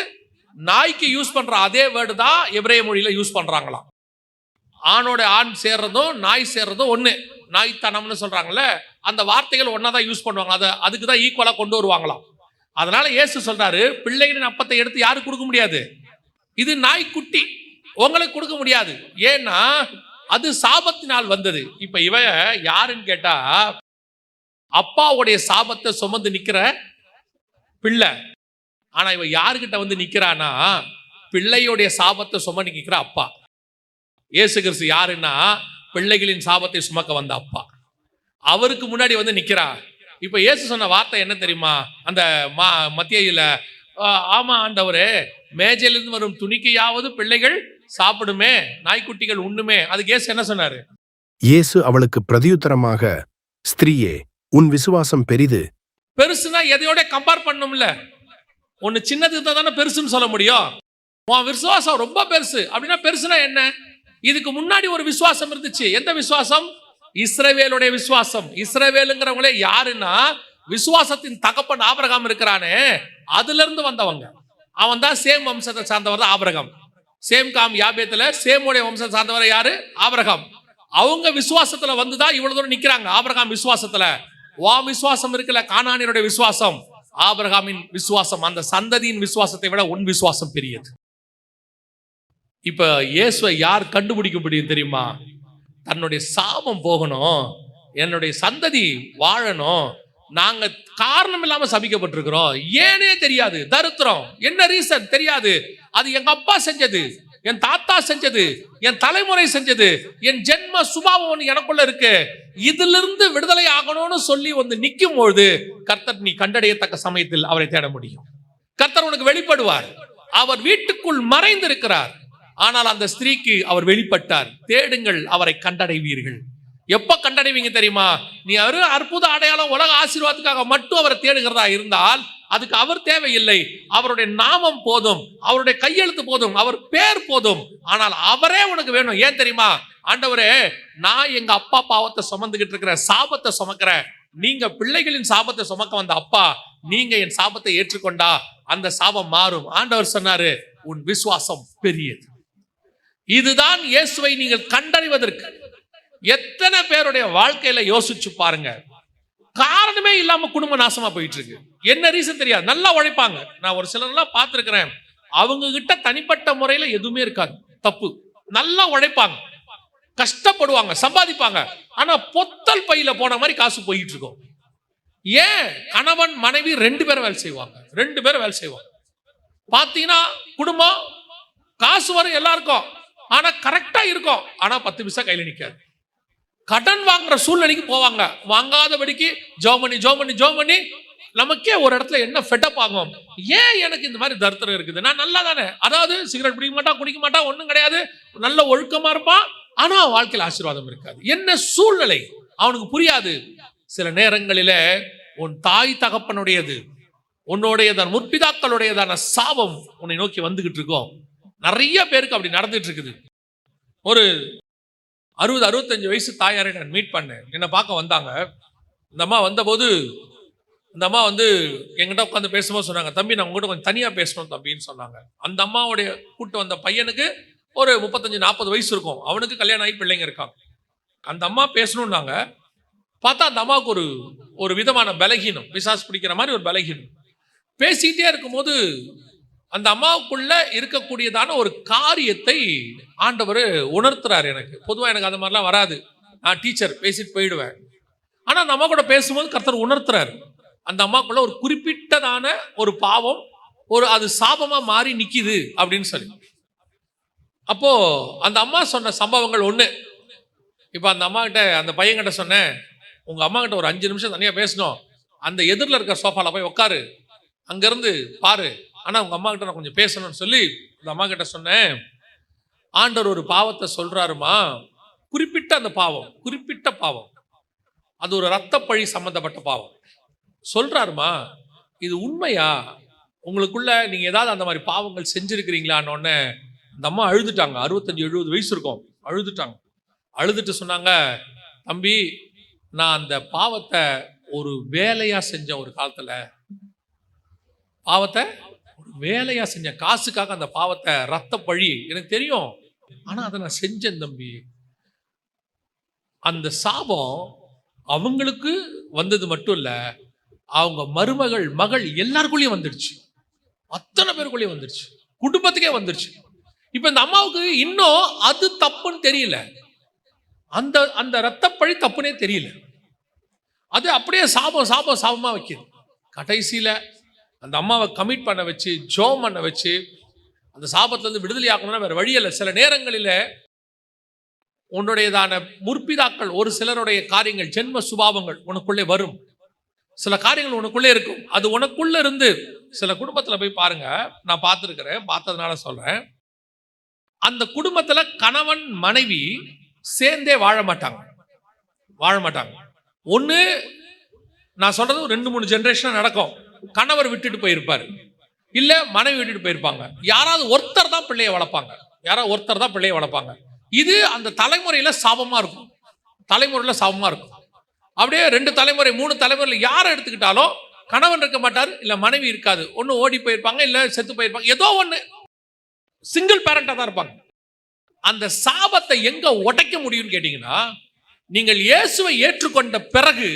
நாய்க்கு யூஸ் பண்ற அதே வேர்டு தான் எபிரேய மொழியில யூஸ் பண்றாங்களாம். ஆணோட ஆண் சேர்றதும் நாய் சேர்றதும் ஒண்ணு, நாய்த்தனம்னு சொல்றாங்கல்ல, அந்த வார்த்தைகள் ஒன்னாதான் யூஸ் பண்ணுவாங்க. அதுக்கு தான் ஈக்குவலா கொண்டு வருவாங்களாம். அதனால இயேசு சொல்றாரு, பிள்ளைகளின் அப்பத்தை எடுத்து யாருக்கு கொடுக்க முடியாது, இது நாய்க்குட்டி உங்களுக்கு கொடுக்க முடியாது. ஏன்னா அது சாபத்தினால் வந்தது. இப்ப இவ யாருன்னு கேட்டா, அப்பாவுடைய சாபத்தை சுமந்து நிக்கிற பிள்ளை. ஆனா இவ யாருக்கிட்ட வந்து நிக்கிறானா, பிள்ளையுடைய சாபத்தை சுமந்து நிக்கிற அப்பா. இயேசு கிறிஸ்து யாருன்னா, பிள்ளைகளின் சாபத்தை சுமக்க வந்த அப்பா. அவருக்கு முன்னாடி வந்து நிக்கிறா. இப்ப இயேசு சொன்ன வார்த்தை என்ன தெரியுமா? அந்த மத்தியில, ஆமா ஆண்டவரே, மேஜையிலிருந்து வரும் துணிக்கையாவது பிள்ளைகள் சாப்பிடுமே, நாய்க்குட்டிகள் உண்ணுமே. அதுக்கு இயேசு என்ன சொன்னாரு? இயேசு அவளுக்கு பிரதியுத்தரமாக, ஸ்திரீயே, உன் விசுவாசம் பெரிது. பெருசுனா எதையோட கம்பேர் பண்ணும்ல, ஒன்னு சின்னதுக்கு தானே பெருசுன்னு சொல்ல முடியும். உன் விசுவாசம் ரொம்ப பெருசு அப்படின்னா பெருசுனா என்ன? இதுக்கு முன்னாடி ஒரு விசுவாசம் இருந்துச்சு. எந்த விசுவாசம்? இஸ்ரவேலுடைய விசுவாசம். இஸ்ரவேலுங்கிறவங்களே யாருன்னா, விசுவாசத்தின் தகப்பன் ஆபிரகாம் இருக்கிறானே, அதுல இருந்து வந்தவங்க. அவன் தான் சேம் வம்சத்தை சார்ந்தவர் தான் ஆபிரகாம். சேம் காம் யாபேத்துல சேமுடைய வம்சத்தை சார்ந்தவர் யாரு? ஆபிரகாம். அவங்க விசுவாசத்துல வந்துதான் இவ்வளவு தூரம் நிக்கிறாங்க. ஆபிரகாம் விசுவாசத்துல, வா விசுவாசம் இருக்குல்ல, கானானியருடைய விசுவாசம், ஆபிரகாமின் விசுவாசம், அந்த சந்ததியின் விசுவாசத்தை விட உன் விசுவாசம் பெரியது. இப்ப இயேசுவை யார் கண்டுபிடிக்க முடியும் தெரியுமா? தன்னுடைய சாபம் போகணும், என்னுடைய சந்ததி வாழணும், நாங்க காரணம் இல்லாம சபிக்கப்பட்டிருக்கிறோம், ஏனே தெரியாது, தரித்திரம், என்ன ரீசன் தெரியாது, அது எங்க அப்பா செஞ்சது, என் தாத்தா செஞ்சது, என் தலைமுறை செஞ்சது, என் ஜென்ம சுபாவம் எனக்குள்ள இருக்கு, இதிலிருந்து விடுதலை ஆகணும்னு சொல்லி வந்து நிற்கும் பொழுது கர்த்தர் நீ கண்டடையத்தக்க சமயத்தில் அவரை தேட முடியும். கர்த்தர் உனக்கு வெளிப்படுவார். அவர் வீட்டுக்குள் மறைந்திருக்கிறார், ஆனால் அந்த ஸ்திரீக்கு அவர் வெளிப்பட்டார். தேடுங்கள், அவரை கண்டடைவீர்கள். எப்ப கண்டடைவீங்க தெரியுமா? நீ அற்புத அடையாளம் உலக ஆசீர்வாதத்துக்காக மட்டும் அவரை தேடுகிறதா இருந்தால் அதுக்கு அவர் தேவையில்லை. அவருடைய நாமம் போதும், அவருடைய கையெழுத்து போதும், அவர் பேர் போதும். ஆனால் அவரே உனக்கு வேணும். ஏன் தெரியுமா? ஆண்டவரே, நான் எங்க அப்பா பாவத்தை சுமந்துகிட்டு இருக்கிற சாபத்தை சுமக்கிறேன், நீங்க பிள்ளைகளின் சாபத்தை சுமக்க வந்த அப்பா, நீங்க என் சாபத்தை ஏற்றுக்கொண்டா அந்த சாபம் மாறும். ஆண்டவர் சொன்னாரு, உன் விசுவாசம் பெரியது. இதுதான் இயேசுவை நீங்கள் கண்டறிவதற்கு. எத்தனை பேருடைய வாழ்க்கையில யோசிச்சு பாருங்க, காரணமே இல்லாம குடும்ப நாசமா போயிட்டு இருக்கு. என்ன ரீசன் தெரியாது, நல்லா உழைப்பாங்க. நான் ஒரு சிலர்லாம் பார்த்திருக்கிறேன், அவங்க கிட்ட தனிப்பட்ட முறையில எதுவுமே இருக்காது, தப்பு, நல்லா உழைப்பாங்க, கஷ்டப்படுவாங்க, சம்பாதிப்பாங்க, ஆனா பொத்தல் பையில போன மாதிரி காசு போயிட்டு இருக்கும். ஏன்? கணவன் மனைவி 2 பேரும் வேலை செய்வாங்க, 2 பேரும் வேலை செய்வாங்க. பாத்தீங்கன்னா குடும்பம் காசு வரும் எல்லாருக்கும், ஆனா கரெக்டா இருக்கும், ஆனா 10 பைசா கையில நிக்காது. கடன் வாங்குற சூழ்நிலைக்கு போவாங்க, வாங்காதபடிக்கு ஜோமனி நமக்கே ஒரு இடத்துல என்ன ஃபெட்டப் ஆகும், ஏன் எனக்கு இந்த மாதிரி தரித்திரம் இருக்குது, நான் நல்லா தானே, அதாவது சிகரெட் பிடிக்க மாட்டான், குடிக்க மாட்டான், ஒன்றும் கிடையாது, நல்ல ஒழுக்கமா இருப்பான், ஆனா வாழ்க்கையில் ஆசீர்வாதம் இருக்காது. என்ன சூழ்நிலை அவனுக்கு புரியாது. சில நேரங்களில உன் தாய் தகப்பனுடையது, உன்னுடையதான் முற்பிதாக்களுடையதான சாபம் உன்னை நோக்கி வந்துகிட்டு இருக்கோம். நிறைய பேருக்கு அப்படி நடந்துட்டு இருக்குது. ஒரு 60-65 வயசு தாயாரை நான் மீட் பண்ணேன். என்னை பார்க்க வந்தாங்க. இந்த அம்மா வந்தபோது இந்த அம்மா வந்து என்கிட்ட உட்காந்து பேசும்போது சொன்னாங்க, தம்பி நான் உங்ககிட்ட கொஞ்சம் தனியாக பேசணும் தம்பின்னு சொன்னாங்க. அந்த அம்மாவுடைய கூட்டு வந்த பையனுக்கு ஒரு 35-40 வயசு இருக்கும், அவனுக்கு கல்யாணம் ஆகி பிள்ளைங்க இருக்காங்க. அந்த அம்மா பேசணும்னாங்க. பார்த்தா அந்த அம்மாவுக்கு ஒரு விதமான பலகீனம், பிசாசு பிடிக்கிற மாதிரி ஒரு பலகீனம். பேசிக்கிட்டே இருக்கும்போது அந்த அம்மாவுக்குள்ள இருக்கக்கூடியதான ஒரு காரியத்தை ஆண்டவர் உணர்த்துறாரு. எனக்கு பொதுவாக எனக்கு அந்த மாதிரிலாம் வராது, நான் டீச்சர் பேசிட்டு போயிடுவேன். ஆனால் அந்த அம்மா கூட பேசும்போது கர்த்தர் உணர்த்துறாரு, அந்த அம்மாக்குள்ள ஒரு குறிப்பிட்டதான ஒரு பாவம், அது சாபமா மாறி நிக்குது அப்படின்னு சொல்லி. அப்போ அந்த அம்மா சொன்ன சம்பவங்கள் ஒண்ணு. இப்ப அந்த அம்மா கிட்ட, அந்த பையன்கிட்ட சொன்னேன், உங்க அம்மா கிட்ட ஒரு 5 நிமிஷம் தனியா பேசணும், அந்த எதிரில் இருக்க சோஃபால போய் உட்காரு, அங்கிருந்து பாரு, ஆனா உங்க அம்மா கிட்ட நான் கொஞ்சம் பேசணும்னு சொல்லி அந்த அம்மா கிட்ட சொன்னேன். ஆண்டவர் ஒரு பாவத்தை சொல்றாருமா, குறிப்பிட்ட அந்த பாவம், குறிப்பிட்ட பாவம், அது ஒரு இரத்த பழி சம்பந்தப்பட்ட பாவம் சொல்றாருமா, இது உண்மையா, உங்களுக்குள்ள நீங்க ஏதாவது அந்த மாதிரி பாவங்கள் செஞ்சிருக்கிறீங்களான்னு உடனே அந்த அம்மா அழுதுட்டாங்க. 65-70 வயசு இருக்கும், அழுதுட்டாங்க. அழுதுட்டு சொன்னாங்க, தம்பி நான் அந்த பாவத்தை ஒரு வேலையா செஞ்சேன், ஒரு காலத்துல பாவத்தை ஒரு வேலையா செஞ்சேன், காசுக்காக அந்த பாவத்தை, ரத்த பழி எனக்கு தெரியும், ஆனா அதை நான் செஞ்சேன் தம்பி. அந்த சாபம் அவங்களுக்கு வந்தது மட்டும் இல்ல, அவங்க மருமகள், மகள் எல்லாருக்குள்ளேயும் வந்துடுச்சு, அத்தனை பேருக்குள்ளேயும் வந்துடுச்சு, குடும்பத்துக்கே வந்துடுச்சு. இப்ப இந்த அம்மாவுக்கு இன்னும் அது தப்புன்னு தெரியல, அந்த ரத்தப்பழி தப்புனே தெரியல, அது அப்படியே சாபமா வைக்குது. கடைசியில அந்த அம்மாவை கமிட் பண்ண வச்சு, ஜோம் பண்ண வச்சு, அந்த சாபத்துல இருந்து விடுதலை ஆகணும்னா வேற வழி இல்லை. சில நேரங்களில உன்னுடையதான முற்பிதாக்கள், ஒரு சிலருடைய காரியங்கள், ஜென்ம சுபாவங்கள் உனக்குள்ளே வரும், சில காரியங்கள் உனக்குள்ளே இருக்கும். அது உனக்குள்ள இருந்து சில குடும்பத்துல போய் பாருங்க, நான் பார்த்துருக்கிறேன், பார்த்ததுனால சொல்றேன். அந்த குடும்பத்துல கணவன் மனைவி சேர்ந்தே வாழ மாட்டாங்க. ஒண்ணு நான் சொல்றது 2-3 ஜெனரேஷன் நடக்கும். கணவர் விட்டுட்டு போயிருப்பாரு, இல்ல மனைவி விட்டுட்டு போயிருப்பாங்க, யாராவது ஒருத்தர் தான் பிள்ளையை வளர்ப்பாங்க. இது அந்த தலைமுறையில சாபமா இருக்கும், அப்படியே 2 தலைமுறை 3 தலைமுறையில் யாரை எடுத்துக்கிட்டாலும் கணவன் இருக்க மாட்டாரு, இல்ல மனைவி இருக்காது, ஒண்ணு ஓடி போயிருப்பாங்க, இல்ல செத்து போயிருப்பாங்க, ஏதோ ஒண்ணு சிங்கிள் பேரண்டா தான் இருப்பாங்க. அந்த சாபத்தை எங்க உடைக்க முடியும்னு கேட்டீங்கன்னா, நீங்கள் இயேசுவை ஏற்றுக்கொண்ட பிறகு,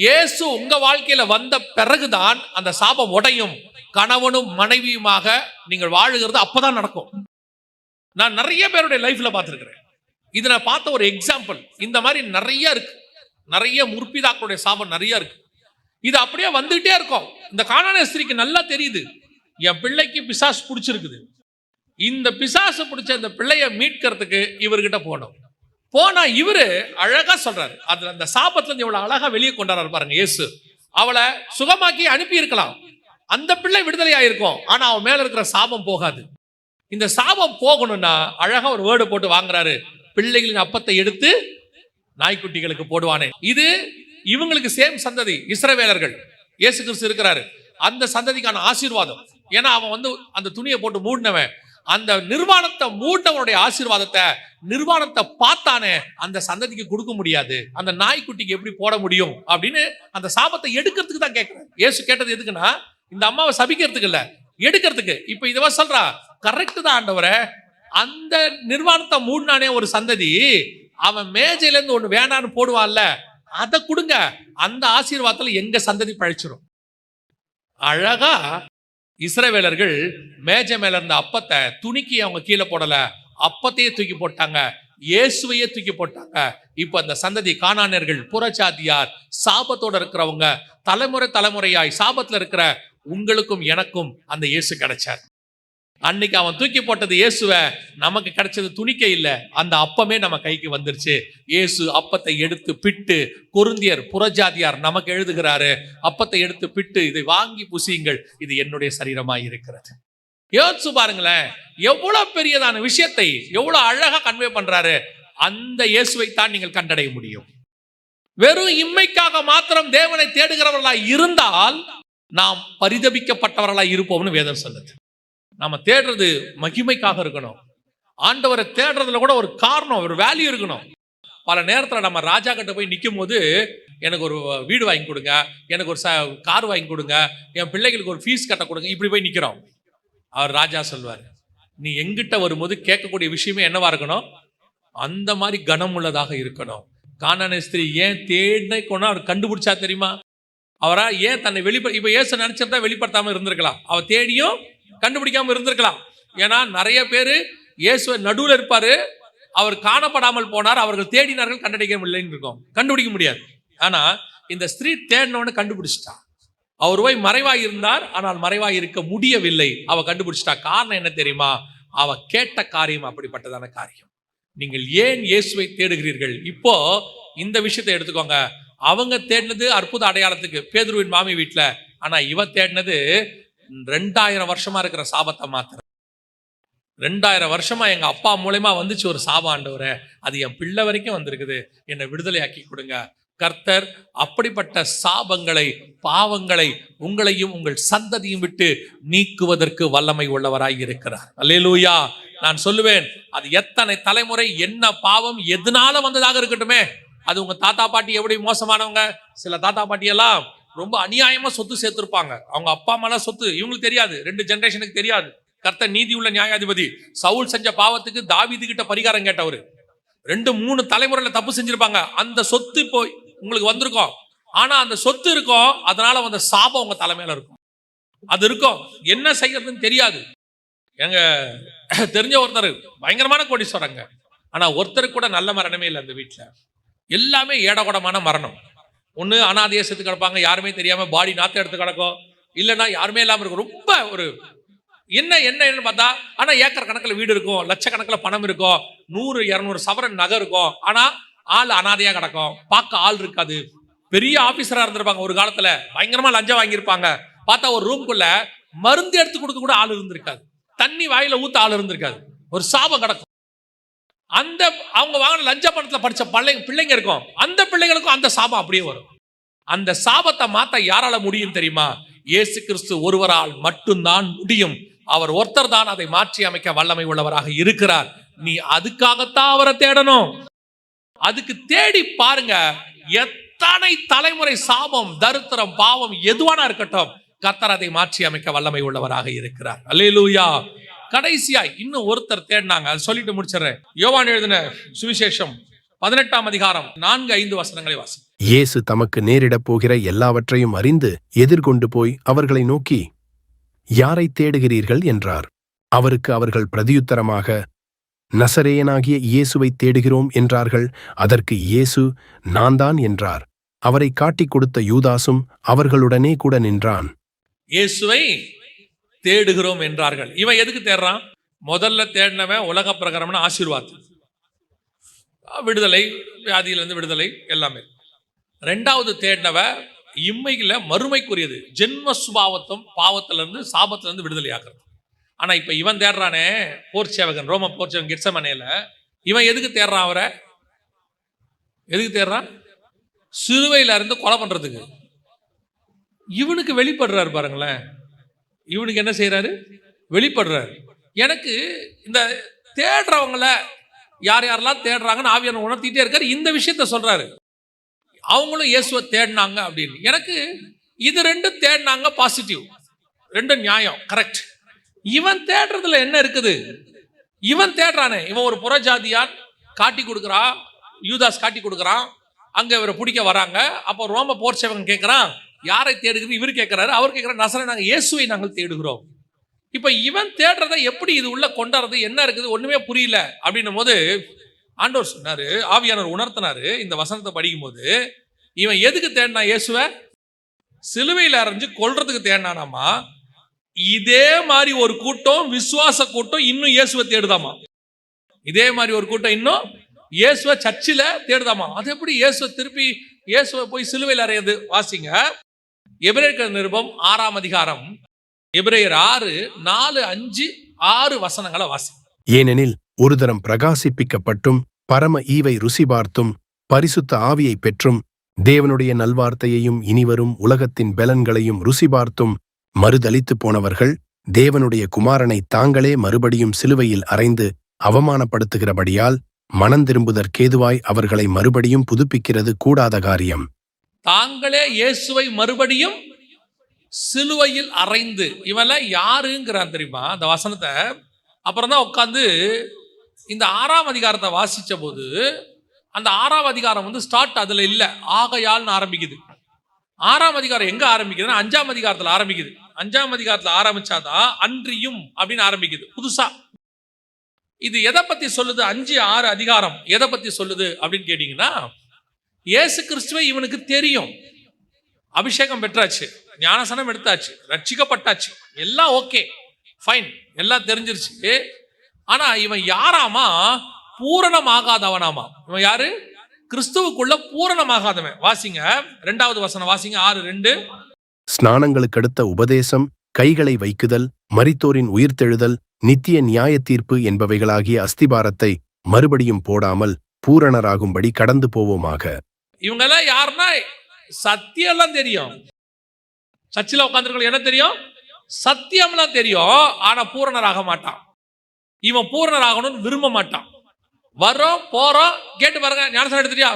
இயேசு உங்க வாழ்க்கையில வந்த பிறகுதான் அந்த சாபம் உடையும். கணவனும் மனைவியுமாக நீங்கள் வாழுகிறது அப்பதான் நடக்கும். நான் நிறைய பேருடைய லைஃப்ல பார்த்திருக்கிறேன். இது நான் பார்த்த ஒரு எக்ஸாம்பிள். இந்த மாதிரி நிறைய இருக்கு. நிறைய முற்பிதாக்களுடைய சாபம் நிறைய இருக்கு. இது அப்படியே வந்துகிட்டே இருக்கும். இந்த கானானிய ஸ்திரீக்கு நல்லா தெரியுது, என் பிள்ளைக்கு பிசாசு பிடிச்சிருக்குது. இந்த பிசாசு பிடிச்ச இந்த பிள்ளைய மீட்கிறதுக்கு இவர்கிட்ட போனோம். போனா இவரு அழகா சொல்றாரு. அதுல அந்த சாபத்துல இருந்து எவ்வளவு அழகா வெளியே கொண்டாடுறாரு பாருங்க இயேசு. அவளை சுகமாக்கி அனுப்பி இருக்கலாம், அந்த பிள்ளை விடுதலையா இருக்கும். ஆனா அவன் மேல இருக்கிற சாபம் போகாது. இந்த சாபம் போகணும்னா அழகா ஒரு வேர்டு போட்டு வாங்குறாரு, பிள்ளைகளின் அப்பத்தை எடுத்து நாய்க்குட்டிகளுக்கு போடுவானே. இது இவங்களுக்கு சேம் சந்ததி, இஸ்ரவேலர்கள். இயேசு கிறிஸ்து இருக்கிறாரு, அந்த சந்ததிக்கான ஆசீர்வாதம். ஏன்னா அவன் வந்து அந்த துணியை போட்டு மூடினவன், அந்த நிர்வாணத்தை மூடினவனுடைய ஆசீர்வாதத்தை, நிர்வாணத்தை பார்த்தானே அந்த சந்ததிக்கு கொடுக்க முடியாது, அந்த நாய்க்குட்டிக்கு எப்படி போட முடியும் அப்படின்னு அந்த சாபத்தை எடுக்கிறதுக்கு தான் கேட்கிறேன். இயேசு கேட்டது எதுக்குன்னா, இந்த அம்மாவை சபிக்கிறதுக்கு இல்ல, எடுக்கிறதுக்கு. இப்ப இதுவா சொல்றா, கரெக்ட் தான் ஆண்டவரே, அந்த நிர்வாணத்தை மூடினானே ஒரு சந்ததி, அவன் மேஜையில இருந்து ஒண்ணு வேணான்னு போடுவான்ல, அதை கொடுங்க, அந்த ஆசீர்வாதத்துல எங்க சந்ததி பழிச்சிடும். அழகா இஸ்ரவேலர்கள் மேஜை மேல இருந்த அப்பத்தை துணிக்கி அவங்க கீழே போடல, அப்பத்தையே தூக்கி போட்டாங்க, இயேசுவையே தூக்கி போட்டாங்க. இப்ப அந்த சந்ததி கானானியர்கள், புறஜாதியார், சாபத்தோட இருக்கிறவங்க, தலைமுறை தலைமுறையாய் சாபத்துல இருக்கிற உங்களுக்கும் எனக்கும் அந்த இயேசு கிடைச்சார். அன்னைக்கு அவன் தூக்கி போட்டது இயேசுவை, நமக்கு கிடைச்சது துணிக்க இல்ல, அந்த அப்பமே நம்ம கைக்கு வந்துருச்சு. இயேசு அப்பத்தை எடுத்து பிட்டு, கொரிந்தியர் புறஜாதியார் நமக்கு எழுதுகிறாரு, அப்பத்தை எடுத்து பிட்டு, இதை வாங்கி புசியுங்கள், இது என்னுடைய சரீரமாய் இருக்கிறது. யோசிச்சு பாருங்களேன், எவ்வளவு பெரியதான விஷயத்தை எவ்வளவு அழகா கன்வே பண்றாரு. அந்த இயேசுவை தான் நீங்கள் கண்டடைய முடியும். வெறும் இம்மைக்காக மாத்திரம் தேவனை தேடுகிறவர்களாய் இருந்தால் நாம் பரிதபிக்கப்பட்டவர்களாய் இருப்போம்னு வேதம் சொல்லுது. நாம தேடுறது மகிமைக்காக இருக்கணும். ஆண்டவரை தேடுறதுல கூட ஒரு காரணம், ஒரு வேல்யூ இருக்கணும். பல நேரத்தில் நம்ம ராஜா கிட்ட போய் நிற்கும் போது, எனக்கு ஒரு வீடு வாங்கி கொடுங்க, எனக்கு ஒரு கார் வாங்கி கொடுங்க, என் பிள்ளைகளுக்கு ஒரு ஃபீஸ் கட்ட கொடுங்க, இப்படி போய் நிற்கிறோம். அவர் ராஜா சொல்வார், நீ எங்கிட்ட வரும்போது கேட்கக்கூடிய விஷயமே என்னவா இருக்கணும், அந்த மாதிரி கனம் உள்ளதாக இருக்கணும். கானானிய ஸ்திரீ ஏன் தேடினை கொண்டு அவர் கண்டுபிடிச்சா தெரியுமா? அவரா ஏன் தன்னை இப்ப இயேசு நினைச்சிருந்தா வெளிப்படுத்தாம இருந்திருக்கலாம், அவர் தேடியும் கண்டுபிடிக்காம இருந்திருக்கலாம். ஏன்னா நிறைய பேரு இயேசுவை நடுவில் இருப்பாரு, அவர் காணப்படாமல் போனார், அவர்கள் தேடினார்கள், கண்டுபிடிக்கவில்லைன்னு இருக்கும், கண்டுபிடிக்க முடியாது. ஆனா இந்த ஸ்திரீ தேடினவனு கண்டுபிடிச்சிட்டா. அவர் போய் மறைவாய் இருந்தார், ஆனால் மறைவாய் இருக்க முடியவில்லை, அவ கண்டுபிடிச்சிட்டா. காரணம் என்ன தெரியுமா? அவ கேட்ட காரியம் அப்படிப்பட்டதான காரியம். நீங்கள் ஏன் இயேசுவை தேடுகிறீர்கள்? இப்போ இந்த விஷயத்தை எடுத்துக்கோங்க. அவங்க தேடினது அற்புத அடையாளத்துக்கு, பேதுருவின் மாமி வீட்டுல. ஆனா இவ தேடினது 2000 வருஷமா இருக்கிற சாபத்தை மாத்திர. 2000 வருஷமா எங்க அப்பா மூலமா வந்துச்சு ஒரு சாபம், ஆண்டவரே அது என் பிள்ளை வரைக்கும் வந்திருக்குது, என்னை விடுதலையாக்கி கொடுங்க. கர்த்தர் அப்படிப்பட்ட சாபங்களை, பாவங்களை உங்களையும் உங்கள் சந்ததியும் விட்டு நீக்குவதற்கு வல்லமை உள்ளவராய் இருக்கிறார். அல்லேலூயா. நான் சொல்லுவேன், அது எத்தனை தலைமுறை என்ன பாவம் எதனால வந்ததாக இருக்கட்டுமே, அது உங்க தாத்தா பாட்டி எப்படி மோசமானவங்க, சில தாத்தா பாட்டி எல்லாம் ரொம்ப அநியாயமா சொத்து சேர்த்திருப்பாங்க, அவங்க அப்பா அம்மா சொத்து இவங்களுக்கு தெரியாது, 2 ஜெனரேஷனுக்கு தெரியாது. கர்த்தர் நீதி உள்ள நியாயாதிபதி. சவுல் செஞ்ச பாவத்துக்கு தாவீது கிட்ட பரிகாரம் கேட்டவர். 2-3 தலைமுறையில தப்பு செஞ்சிருப்பாங்க, அந்த சொத்து இப்போ உங்களுக்கு வந்திருக்கும். ஆனா அந்த சொத்து இருக்கும், அதனால வந்த சாபம் உங்க தலைமையில இருக்கும். அது இருக்கும், என்ன செய்யறதுன்னு தெரியாது. எங்க தெரிஞ்ச ஒருத்தர் பயங்கரமான கோடீஸ்வரங்க, ஆனா ஒருத்தருக்கு கூட நல்ல மரணமே இல்லை அந்த வீட்டுல. எல்லாமே ஏடகூடமான மரணம். ஒண்ணு அனாதையா செத்து கிடப்பாங்க, யாருமே தெரியாம பாடி நாத்த எடுத்து கிடக்கும், இல்லைன்னா யாருமே இல்லாம இருக்கும். ரொம்ப ஒரு என்ன பார்த்தா, ஆனா ஏக்கர் கணக்கில் வீடு இருக்கும், லட்சக்கணக்கில் பணம் இருக்கும், 100-200 சவரன் நகை இருக்கும், ஆனா ஆள் அனாதையா கிடக்கும், பார்க்க ஆள் இருக்காது. பெரிய ஆபீசரா இருந்திருப்பாங்க ஒரு காலத்துல, பயங்கரமா லஞ்சம் வாங்கியிருப்பாங்க, பார்த்தா ஒரு ரூம்குள்ள மருந்து எடுத்து கொடுக்க கூட ஆள் இருந்திருக்காது, தண்ணி வாயில ஊத்த ஆள் இருந்திருக்காது, ஒரு சாபம் கிடக்கும். அந்த அவங்க வாங்கின லஞ்ச பணத்துல படிச்ச பிள்ளைங்க இருக்கும், அந்த பிள்ளைகளுக்கும் அந்த சாபம் அப்படியே வரும். அந்த சாபத்தை மாத்த யாரால முடியும் தெரியுமா? இயேசு கிறிஸ்து ஒருவரால் மட்டும்தான் முடியும். அவர் ஒருத்தர் தான் அதை மாற்றி அமைக்க வல்லமை உள்ளவராக இருக்கிறார். நீ அதுக்காகத்தான் அவரை தேடணும். அதுக்கு தேடி பாருங்க, எத்தனை தலைமுறை சாபம், தரித்திரம், பாவம் எதுவானா இருக்கட்டும், கர்த்தர் அதை மாற்றி அமைக்க வல்லமை உள்ளவராக இருக்கிறார். அல்லேலூயா. கடைசியாய் இன்னும் ஒருத்தர் தேடினாங்க. அதை சொல்லிட்டு முடிச்சிடறேன். யோவான் எழுதின சுவிசேஷம் 18ஆம் அதிகாரம் 4-5 வசனங்களை வாசி. இயேசு தமக்கு நேரிடப் போகிற எல்லாவற்றையும் அறிந்து எதிர்கொண்டு போய் அவர்களை நோக்கி, யாரை தேடுகிறீர்கள் என்றார். அவருக்கு அவர்கள் பிரதியுத்தரமாக, நசரேயனாகிய இயேசுவைத் தேடுகிறோம் என்றார்கள். அதற்கு இயேசு, நான்தான் என்றார். அவரை காட்டிக் கொடுத்த யூதாசும் அவர்களுடனே கூட நின்றான். இயேசுவை தேடுகிறோம் என்றார்கள். இவன் எதுக்கு தேடுறான்? முதல்ல தேடினவன் உலக பிரகாரமான ஆசீர்வாதம், விடுதலை, வியாதியிலிருந்து விடுதலை எல்லாமே. ரெண்டாவது தேடினவ இம்மையில மறுமைக்குரியது, ஜென்ம சுபாவத்தும் பாவத்திலிருந்து சாபத்திலிருந்து விடுதலை ஆகிறது. ஆனா இப்ப இவன் தேடுறானே, போர் சேவகன், ரோம போர் சேவகன் கெத்செமனேல, இவன் எதுக்கு தேடுறான்? அவரை எதுக்கு தேடுறான்? சிலுவையில இருந்து கொலை பண்றதுக்கு. இவனுக்கு வெளிப்படுறாரு பாருங்களேன். இவனுக்கு என்ன செய்யறாரு? வெளிப்படுறாரு. எனக்கு இந்த தேடுறவங்கள யார் யாரெல்லாம் தேடுறாங்கன்னு ஆவியானவர் உணர்த்திட்டே இருக்காரு. இந்த விஷயத்த சொல்றாரு, அவங்களும் இயேசுவை தேடினாங்க அப்படின்னு. எனக்கு இது ரெண்டும் தேடினாங்க பாசிட்டிவ், ரெண்டும் நியாயம், கரெக்ட். இவன் தேடுறதுல என்ன இருக்குது? இவன் தேடுறானே, இவன் ஒரு புறஜாதியான் காட்டி கொடுக்குறான், யூதாஸ் காட்டி கொடுக்குறான், அங்க இவரை பிடிக்க வராங்க. அப்போ ரோம போர் சேவகன் கேட்கிறான், யாரை தேடுகிறது? இவர் கேட்கிறாரு. அவர் கேட்கிறார், நசரேயனாகிய நாங்கள் இயேசுவை நாங்கள் தேடுகிறோம். இப்ப இவன் தேடுறத எப்படி இது உள்ள கொண்டாடுறது? என்ன இருக்குது? ஒண்ணுமே புரியல அப்படின்னும் போது ஆண்டவர் சொன்னாரு, ஆவியானவர் உணர்த்தினாரு. இந்த வசனத்தை படிக்கும் போது, இவன் எதுக்கு தேடினா? இயேசுவை சிலுவையில் அரைஞ்சு கொல்றதுக்கு தேடினானாமா. இதே மாதிரி ஒரு கூட்டம், விசுவாச கூட்டம் இன்னும் இயேசுவை தேடுதாமா. இதே மாதிரி ஒரு கூட்டம் இன்னும் இயேசுவை சர்ச்சில் தேடுதாமா. அது எப்படி இயேசுவை திருப்பி இயேசுவை போய் சிலுவையில் அறையது? வாசிங்க, எபிரேயர் நிருபம் 6ஆம் அதிகாரம், எபிரேயர் 6:4-5-6 வசனங்களை வாசி. ஏனெனில் ஒரு தரம் பிரகாசிப்பிக்கப்பட்டும் பரம ஈவை ருசி பார்த்தும் பரிசுத்த ஆவியை பெற்றும் தேவனுடைய நல்வார்த்தையையும் இனிவரும் உலகத்தின் பலன்களையும் ருசி பார்த்தும் மறுதலித்து போனவர்கள் தேவனுடைய குமாரனை தாங்களே மறுபடியும் சிலுவையில் அறைந்து அவமானப்படுத்துகிறபடியால் மனந்திரும்புதற்கேதுவாய் அவர்களை மறுபடியும் புதுப்பிக்கிறது கூடாத காரியம். தாங்களே இயேசுவை மறுபடியும் சிலுவையில் அறைந்து, இவெல்லாம் யாருங்கிறான் தெரியுமா? அந்த வசனத்தை அப்புறம் தான் உட்காந்து இந்த 6ஆம் அதிகாரத்தை வாசிச்ச போது, அந்த 6ஆம் அதிகாரம் ஸ்டார்ட் அதுல இல்ல, ஆகையால்னு ஆரம்பிக்குது. 6ஆம் அதிகாரம் எங்க ஆரம்பிக்குதுன்னா 5ஆம் அதிகாரத்துல ஆரம்பிக்குது. 5ஆம் அதிகாரத்துல ஆரம்பிச்சாதான் அன்றியும் அப்படின்னு ஆரம்பிக்குது புதுசா. இது எதை பத்தி சொல்லுது? 5-6 அதிகாரம் எதை பத்தி சொல்லுது அப்படின்னு கேட்டீங்கன்னா, இயேசு கிறிஸ்துவை இவனுக்கு தெரியும், அபிஷேகம் பெற்றாச்சு, ஞானசனம் எடுத்தாச்சு, ரட்சிக்கப்பட்டாச்சு, எல்லாம் ஓகே ஃபைன், எல்லாம் தெரிஞ்சிருச்சு. ஆனா இவன் யாராமா? பூரணமாகாதவனாமா. இவன் யாரு? கிறிஸ்துவுக்குள்ள பூரணமாகாதவன். வாசிங்க 2வது வசனம் வாசிங்க, 6:2. ஸ்நானங்களுக்கு அடுத்த உபதேசம், கைகளை வைக்குதல், மரித்தோரின் உயிர்த்தெழுதல், நித்திய நியாய தீர்ப்பு என்பவைகளாகிய அஸ்திபாரத்தை மறுபடியும் போடாமல் பூரணராகும்படி கடந்து போவோமாக. இவங்கெல்லாம் யாருன்னா சத்தியம்லாம் தெரியும், சர்ச்சில் உட்காந்துருக்க என்ன தெரியும்? சத்தியம்லாம் தெரியும். ஆனா பூரணராக மாட்டான். இவன் பூரணராகணும்னு விரும்ப மாட்டான். வரோம் போறோம், கேட்டு பாருங்க, ஞானசனம் எடுத்துட்டியா?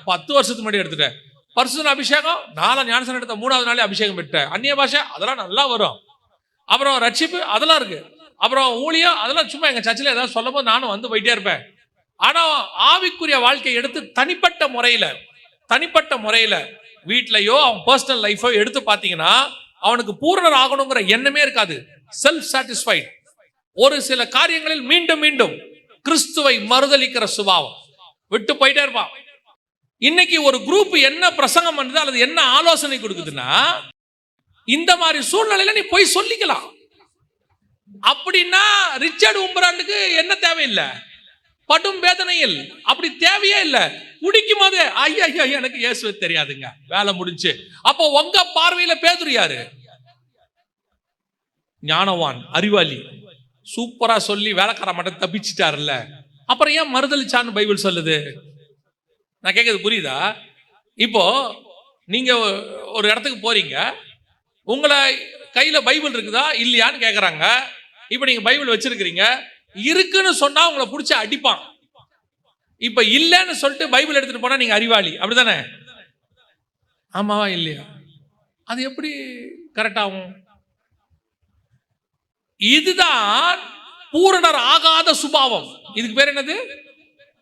10 வருஷத்துக்கு முன்னாடி எடுத்துட்டேன். பரிசுத்த அபிஷேகம், 4 ஞானசனம் எடுத்த 3வது நாளே அபிஷேகம் பெற்றேன். அந்நிய பாஷை அதெல்லாம் நல்லா வரும். அப்புறம் ரட்சிப்பு அதெல்லாம் இருக்கு. அப்புறம் ஊழியம் அதெல்லாம் சும்மா எங்க சர்ச்சில் ஏதாவது சொல்லும் போது நானும் போயிட்டே இருப்பேன். ஆனா ஆவிக்குரிய வாழ்க்கையை எடுத்து தனிப்பட்ட முறையில வீட்லயோ அவன் பர்சனல் லைஃபோ எடுத்து பார்த்தீங்கன்னா அவனுக்கு பூரணர் ஆகணுங்கிற எண்ணமே இருக்காது. Self satisfied. ஒரு சில காரியங்களில் மீண்டும் மீண்டும் கிறிஸ்துவை மறுதலிக்கிற சுபாவம் விட்டு போயிட்டே இருப்பான். இன்னைக்கு ஒரு குரூப் என்ன பிரசங்கம் பண்ணுது அல்லது என்ன ஆலோசனை கொடுக்குதுன்னா, இந்த மாதிரி சூழ்நிலையில நீ போய் சொல்லிக்கலாம். அப்படின்னா ரிச்சர்ட் உம்பராண்டுக்கு என்ன தேவையில்லை? படும் வேதனையில் அப்படி தேவையே இல்லை. குடிக்கும் போது ஐயா எனக்கு இயேசுவே தெரியாதுங்க, வேலை முடிஞ்சு. அப்போ உங்க பார்வையில பேதுரு யாரு? ஞானவான், அறிவாளி, சூப்பரா சொல்லி வேலைக்கார மட்டும் தப்பிச்சிட்டாருல்ல. அப்புறம் ஏன் மறுதலிச்சான்னு பைபிள் சொல்லுது? நான் கேட்கறது புரியுதா? இப்போ நீங்க ஒரு இடத்துக்கு போறீங்க, உங்களை கையில பைபிள் இருக்குதா இல்லையான்னு கேட்கறாங்க. இப்ப நீங்க பைபிள் வச்சிருக்கிறீங்க, இருக்குன்னு சொன்னா உங்களை பிடிச்சி அடிப்பான். இப்ப இல்லைன்னு சொல்லிட்டு பைபிள் எடுத்துட்டு போனா நீங்க அறிவாளி, அப்படிதானே? ஆமாவா இல்லையா? அது எப்படி கரெக்ட் ஆகும்? இதுதான் பூரணர் ஆகாத சுபாவம். இதுக்கு பேர் என்னது?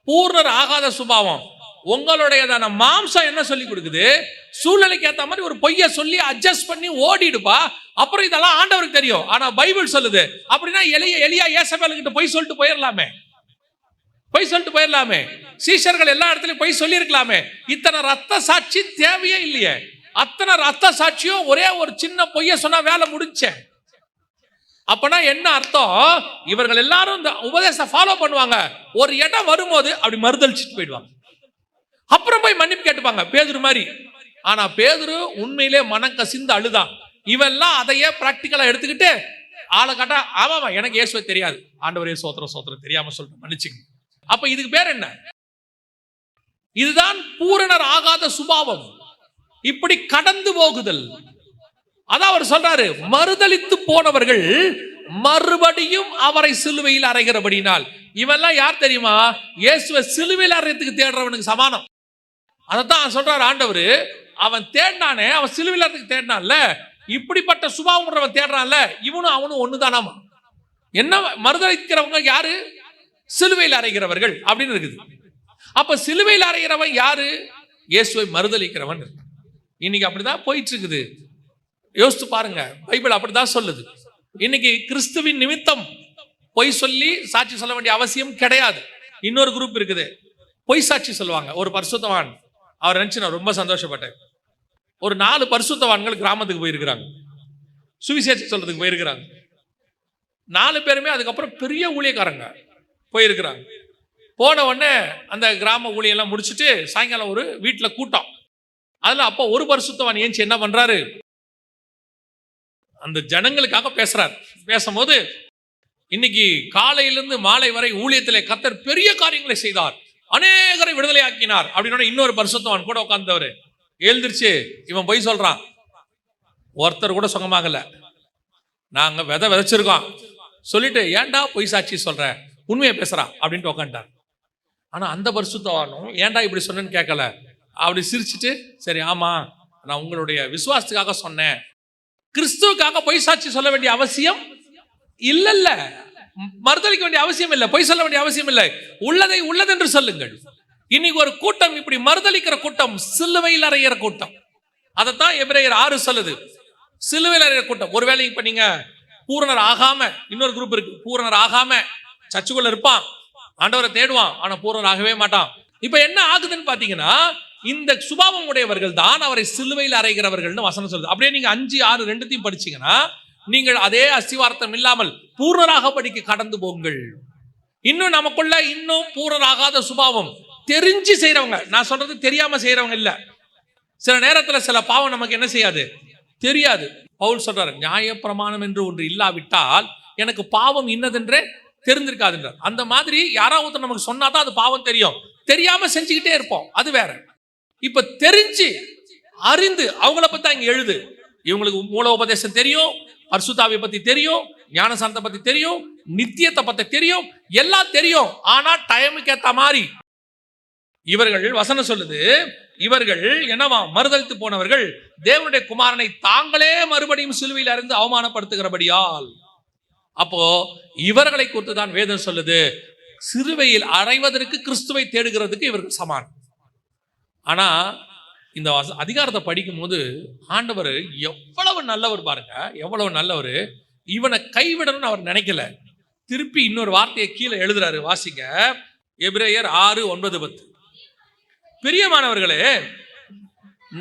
பூரணர் ஆகாத சுபாவம். உங்களுடையதான மாம்சம் என்ன சொல்லி கொடுக்குது? சூழ்நிலைக்கு ஏற்ற மாதிரி ஒரு பொய்யை சொல்லி அட்ஜஸ்ட் பண்ணி ஓடிடுப்பா, அப்புறம் இதெல்லாம் ஆண்டவருக்கு தெரியும். ஆனா பைபிள் சொல்லுது அப்படின்னா எலியா ஏசபேலுக்கிட்ட பொய் சொல்லிட்டு போயிடலாமே. சீஷர்கள் எல்லா இடத்துலயும் பொய் சொல்லி இருக்கலாமே. இத்தனை ரத்த சாட்சி தேவையே இல்லையே. அத்தனை ரத்த சாட்சியும் ஒரே ஒரு சின்ன பொய்ய சொன்னா வேலை முடிஞ்சேன். அப்பனா என்ன அர்த்தம்? இவர்கள் எல்லாரும் இந்த உபதேசம் ஃபாலோ பண்ணுவாங்க. ஒரு இடம் வரும்போது அப்படி மறுதளிச்சுட்டு போயிடுவாங்க. அப்புறம் போய் மன்னிப்பு கேட்டுப்பாங்க, பேதுரு மாதிரி. ஆனா பேதுரு உண்மையிலே மனம் கசிந்து அழுதான். இவெல்லாம் அதையே பிராக்டிக்கலா எடுத்துக்கிட்டு ஆளை காட்டா, ஆமாமா எனக்கு இயேசுவே தெரியாது, ஆண்டவரே சோத்திரம் தெரியாம சொல்லிட்டு மன்னிச்சுங்க. அப்ப இதுக்கு பேர் என்ன? இதுதான் பூரணர் ஆகாத சுபாவம். இப்படி கடந்து போகுதல். அதான் அவர் சொல்றாரு, மறுதலித்து போனவர்கள் மறுபடியும் அவரை சிலுவையில் அறைகிறபடினால். இவெல்லாம் யார் தெரியுமா? இயேசுவை சிலுவையில் அறையத்துக்கு தேடுறவனுக்கு சமானம். அதைத்தான் சொல்றாரு ஆண்டவர். அவன் தேடினானே, அவன் சிலுவையில் அறையத்துக்கு தேடினான்ல, இப்படிப்பட்ட சுபாவம் தேடுறான்ல, இவனும் அவனும் ஒண்ணுதானாமா. என்ன மறுதலிக்கிறவங்க யாரு? சிலுவையில் அறைகிறவர்கள் அப்படின்னு இருக்குது. அப்ப சிலுவையில் அறைகிறவன் யாரு? இயேசுவை மறுதலிக்கிறவன். இன்னைக்கு அப்படிதான் போயிட்டு இருக்குது. யோசித்து பாருங்க, பைபிள் அப்படிதான் சொல்லுது. இன்னைக்கு கிறிஸ்துவின் நிமித்தம் பொய் சொல்லி சாட்சி சொல்ல வேண்டிய அவசியம் கிடையாது. இன்னொரு குரூப் இருக்குது, பொய் சாட்சி சொல்லுவாங்க. ஒரு பரிசுத்தவான், அவர் நினைச்சு நான் ரொம்ப சந்தோஷப்பட்டேன். ஒரு 4 பரிசுத்தவான்கள் கிராமத்துக்கு போயிருக்கிறாங்க, சுவிசேஷம் சொல்றதுக்கு போயிருக்கிறாங்க. 4 பேருமே அதுக்கப்புறம் பெரிய ஊழியக்காரங்க போயிருக்கிறாங்க. போன உடனே அந்த கிராம ஊழியெல்லாம் முடிச்சுட்டு சாயங்காலம் ஒரு வீட்டில் கூட்டம். அதுல அப்போ ஒரு பரிசுத்தவான் ஏஞ்சி என்ன பண்றாரு? அந்த ஜனங்களுக்காக பேசுறாரு. பேசும்போது, இன்னைக்கு காலையிலிருந்து மாலை வரை ஊழியத்திலே கர்த்தர் பெரிய காரியங்களை செய்தார், அநேகரை விடுதலை ஆக்கினார் அப்படின்னு இன்னொரு பரிசுத்தவான் கூட உட்கார்ந்தவர் எழுந்திருச்சு, இவன் பொய் சொல்றான், ஒருத்தர் கூட சுகமாகல, நாங்க விதைச்சிருக்கோம் சொல்லிட்டு ஏன்டா பொய் சாட்சி சொல்ற, உண்மையை பேசுறான் அப்படின்ட்டு உட்காந்துட்டார். ஆனா அந்த பரிசுத்தவானும் ஏன்டா இப்படி சொன்னேன்னு கேட்கல, அப்படி சிரிச்சுட்டு, சரி ஆமா நான் உங்களுடைய விசுவாசத்துக்காக சொன்னேன், கிறிஸ்துவுக்காக பொய் சாட்சி சொல்ல வேண்டிய அவசியம் இல்ல, மறுதலிக்க வேண்டிய அவசியம் இல்லை, பொய் சொல்ல வேண்டிய அவசியம் இல்லை, உள்ளதை உள்ளதென்று சொல்லுங்கள். இன்னைக்கு ஒரு கூட்டம் இப்படி மறுதலிக்கிற கூட்டம், சிலுவையில் அறையிற கூட்டம். அதைத்தான் எபிரேயர் 6 சொல்லுது, சிலுவையில் அறையிற கூட்டம். ஒருவேளை இப்ப நீங்க பூரணர் ஆகாம, இன்னொரு குரூப் இருக்கு, பூரணர் ஆகாம சர்ச்சுக்குள்ள இருப்பான், ஆண்டவரை தேடுவான், ஆனா பூரணர் ஆகவே மாட்டான். இப்ப என்ன ஆகுதுன்னு பாத்தீங்கன்னா, இந்த சுபாவம் உடையவர்கள் தான் அவரை சிலுவையில் அறைகிறவர்கள்னு வசனம் சொல்லுது. அப்படியே நீங்க 5, 6 ரெண்டுத்தையும் படிச்சீங்கன்னா, நீங்கள் அதே அஸ்திவார்த்தம் இல்லாமல் பூரணராக படிக்க கடந்து போங்கள். இன்னும் நமக்குள்ள இன்னும் பூரணராகாத சுபாவம், தெரிஞ்சு செய்யறவங்க, நான் சொல்றது தெரியாம செய்யறவங்க இல்ல. சில நேரத்துல சில பாவம் நமக்கு என்ன செய்யாது, தெரியாது. பவுல் சொல்றாரு, நியாயப்பிரமாணம் என்று ஒன்று இல்லாவிட்டால் எனக்கு பாவம் இன்னதென்றே தெரிந்திருக்காதுன்றார். அந்த மாதிரி யாராவது நமக்கு சொன்னாதான் அது பாவம் தெரியும், தெரியாம செஞ்சுக்கிட்டே இருப்போம், அது வேற. இப்ப தெரிஞ்சு அறிந்து அவங்கள பத்தி இங்க எழுது. இவங்களுக்கு மூல உபதேசம் தெரியும், பரிசுத்தாவியை பத்தி தெரியும், ஞானசாந்தத்தை பத்தி தெரியும், நித்தியத்தை பத்தி தெரியும், எல்லாம் தெரியும். ஆனா டைமுக்கு ஏத்த மாதிரி இவர்கள், வசனம் சொல்லுது, இவர்கள் என்னவா மறுதலித்து போனவர்கள் தேவனுடைய குமாரனை தாங்களே மறுபடியும் சிலுவையில் அறைந்து அவமானப்படுத்துகிறபடியால். அப்போ இவர்களை குறித்து தான் வேதம் சொல்லுது, சிலுவையில் அறைவதற்கு கிறிஸ்துவை தேடுகிறதுக்கு இவர்கள் சமானம். ஆனா இந்த அதிகாரத்தை படிக்கும் போது ஆண்டவர் எவ்வளவு நல்லவர் பாருங்க, எவ்வளவு நல்லவர். இவனை கைவிடணும்னு அவர் நினைக்கல. திருப்பி இன்னொரு வார்த்தையை கீழே எழுதுறாரு, வாசிங்க. எபிரேயர் 6, 9, 10. பிரியமானவர்களே,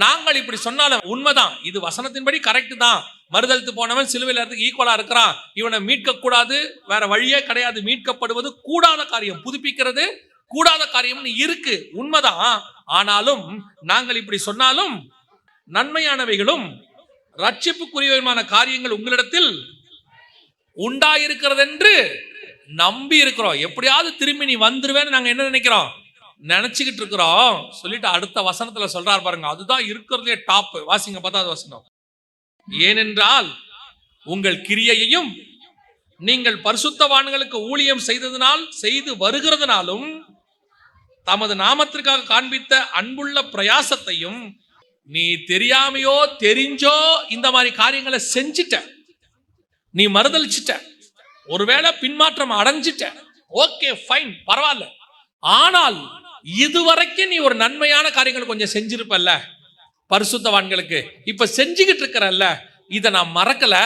நாங்கள் இப்படி சொன்னாலும் உண்மைதான், இது வசனத்தின்படி கரெக்ட் தான். மறுதலித்து போனவன் சிலுவையில் இருந்து ஈக்குவலா இருக்கிறான், இவனை மீட்க கூடாது, வேற வழியே கிடையாது, மீட்கப்படுவது கூடாத காரியம், புதுப்பிக்கிறது கூடாத காரியம்னு இருக்கு, உண்மைதான். ஆனாலும் நாங்கள் இப்படி சொன்னாலும் நன்மையானவைகளும் ரட்சிப்புக்குரியமான காரியங்கள் உங்களிடத்தில் உண்டாயிருக்கிறது என்று நம்பி இருக்கிறோம். எப்படியாவது திரும்பி நீ வந்துருவேன்னு நாங்க என்ன நினைக்கிறோம், நினைச்சுக்கிட்டு இருக்கிறோம் சொல்லிட்டு அடுத்த வசனத்துல சொல்றாரு பாருங்க, அதுதான் இருக்கிறதே டாப். வாசிங்க 10வது வசனம். ஏனென்றால் உங்கள் கிரியையையும் நீங்கள் பரிசுத்தவான்களுக்கு ஊழியம் செய்து வருகிறதுனாலும் தமது நாமத்திற்காக காண்பித்த அன்புள்ள பிரயாசத்தையும் நீ தெரியாமையோ தெரிஞ்சோ இந்த மாதிரி காரியங்களை செஞ்சிட்ட, நீ மறுதலிச்சிட்ட, ஒருவேளை பின்மாற்றம் அடைஞ்சிட்ட, ஓகே ஃபைன், பரவாயில்ல. ஆனால் இதுவரைக்கும் நீ ஒரு நன்மையான காரியங்கள் கொஞ்சம் செஞ்சிருப்பல்ல பரிசுத்தவான்களுக்கு, இப்ப செஞ்சுக்கிட்டு இருக்கிறல்ல, இதை நான் மறக்கல,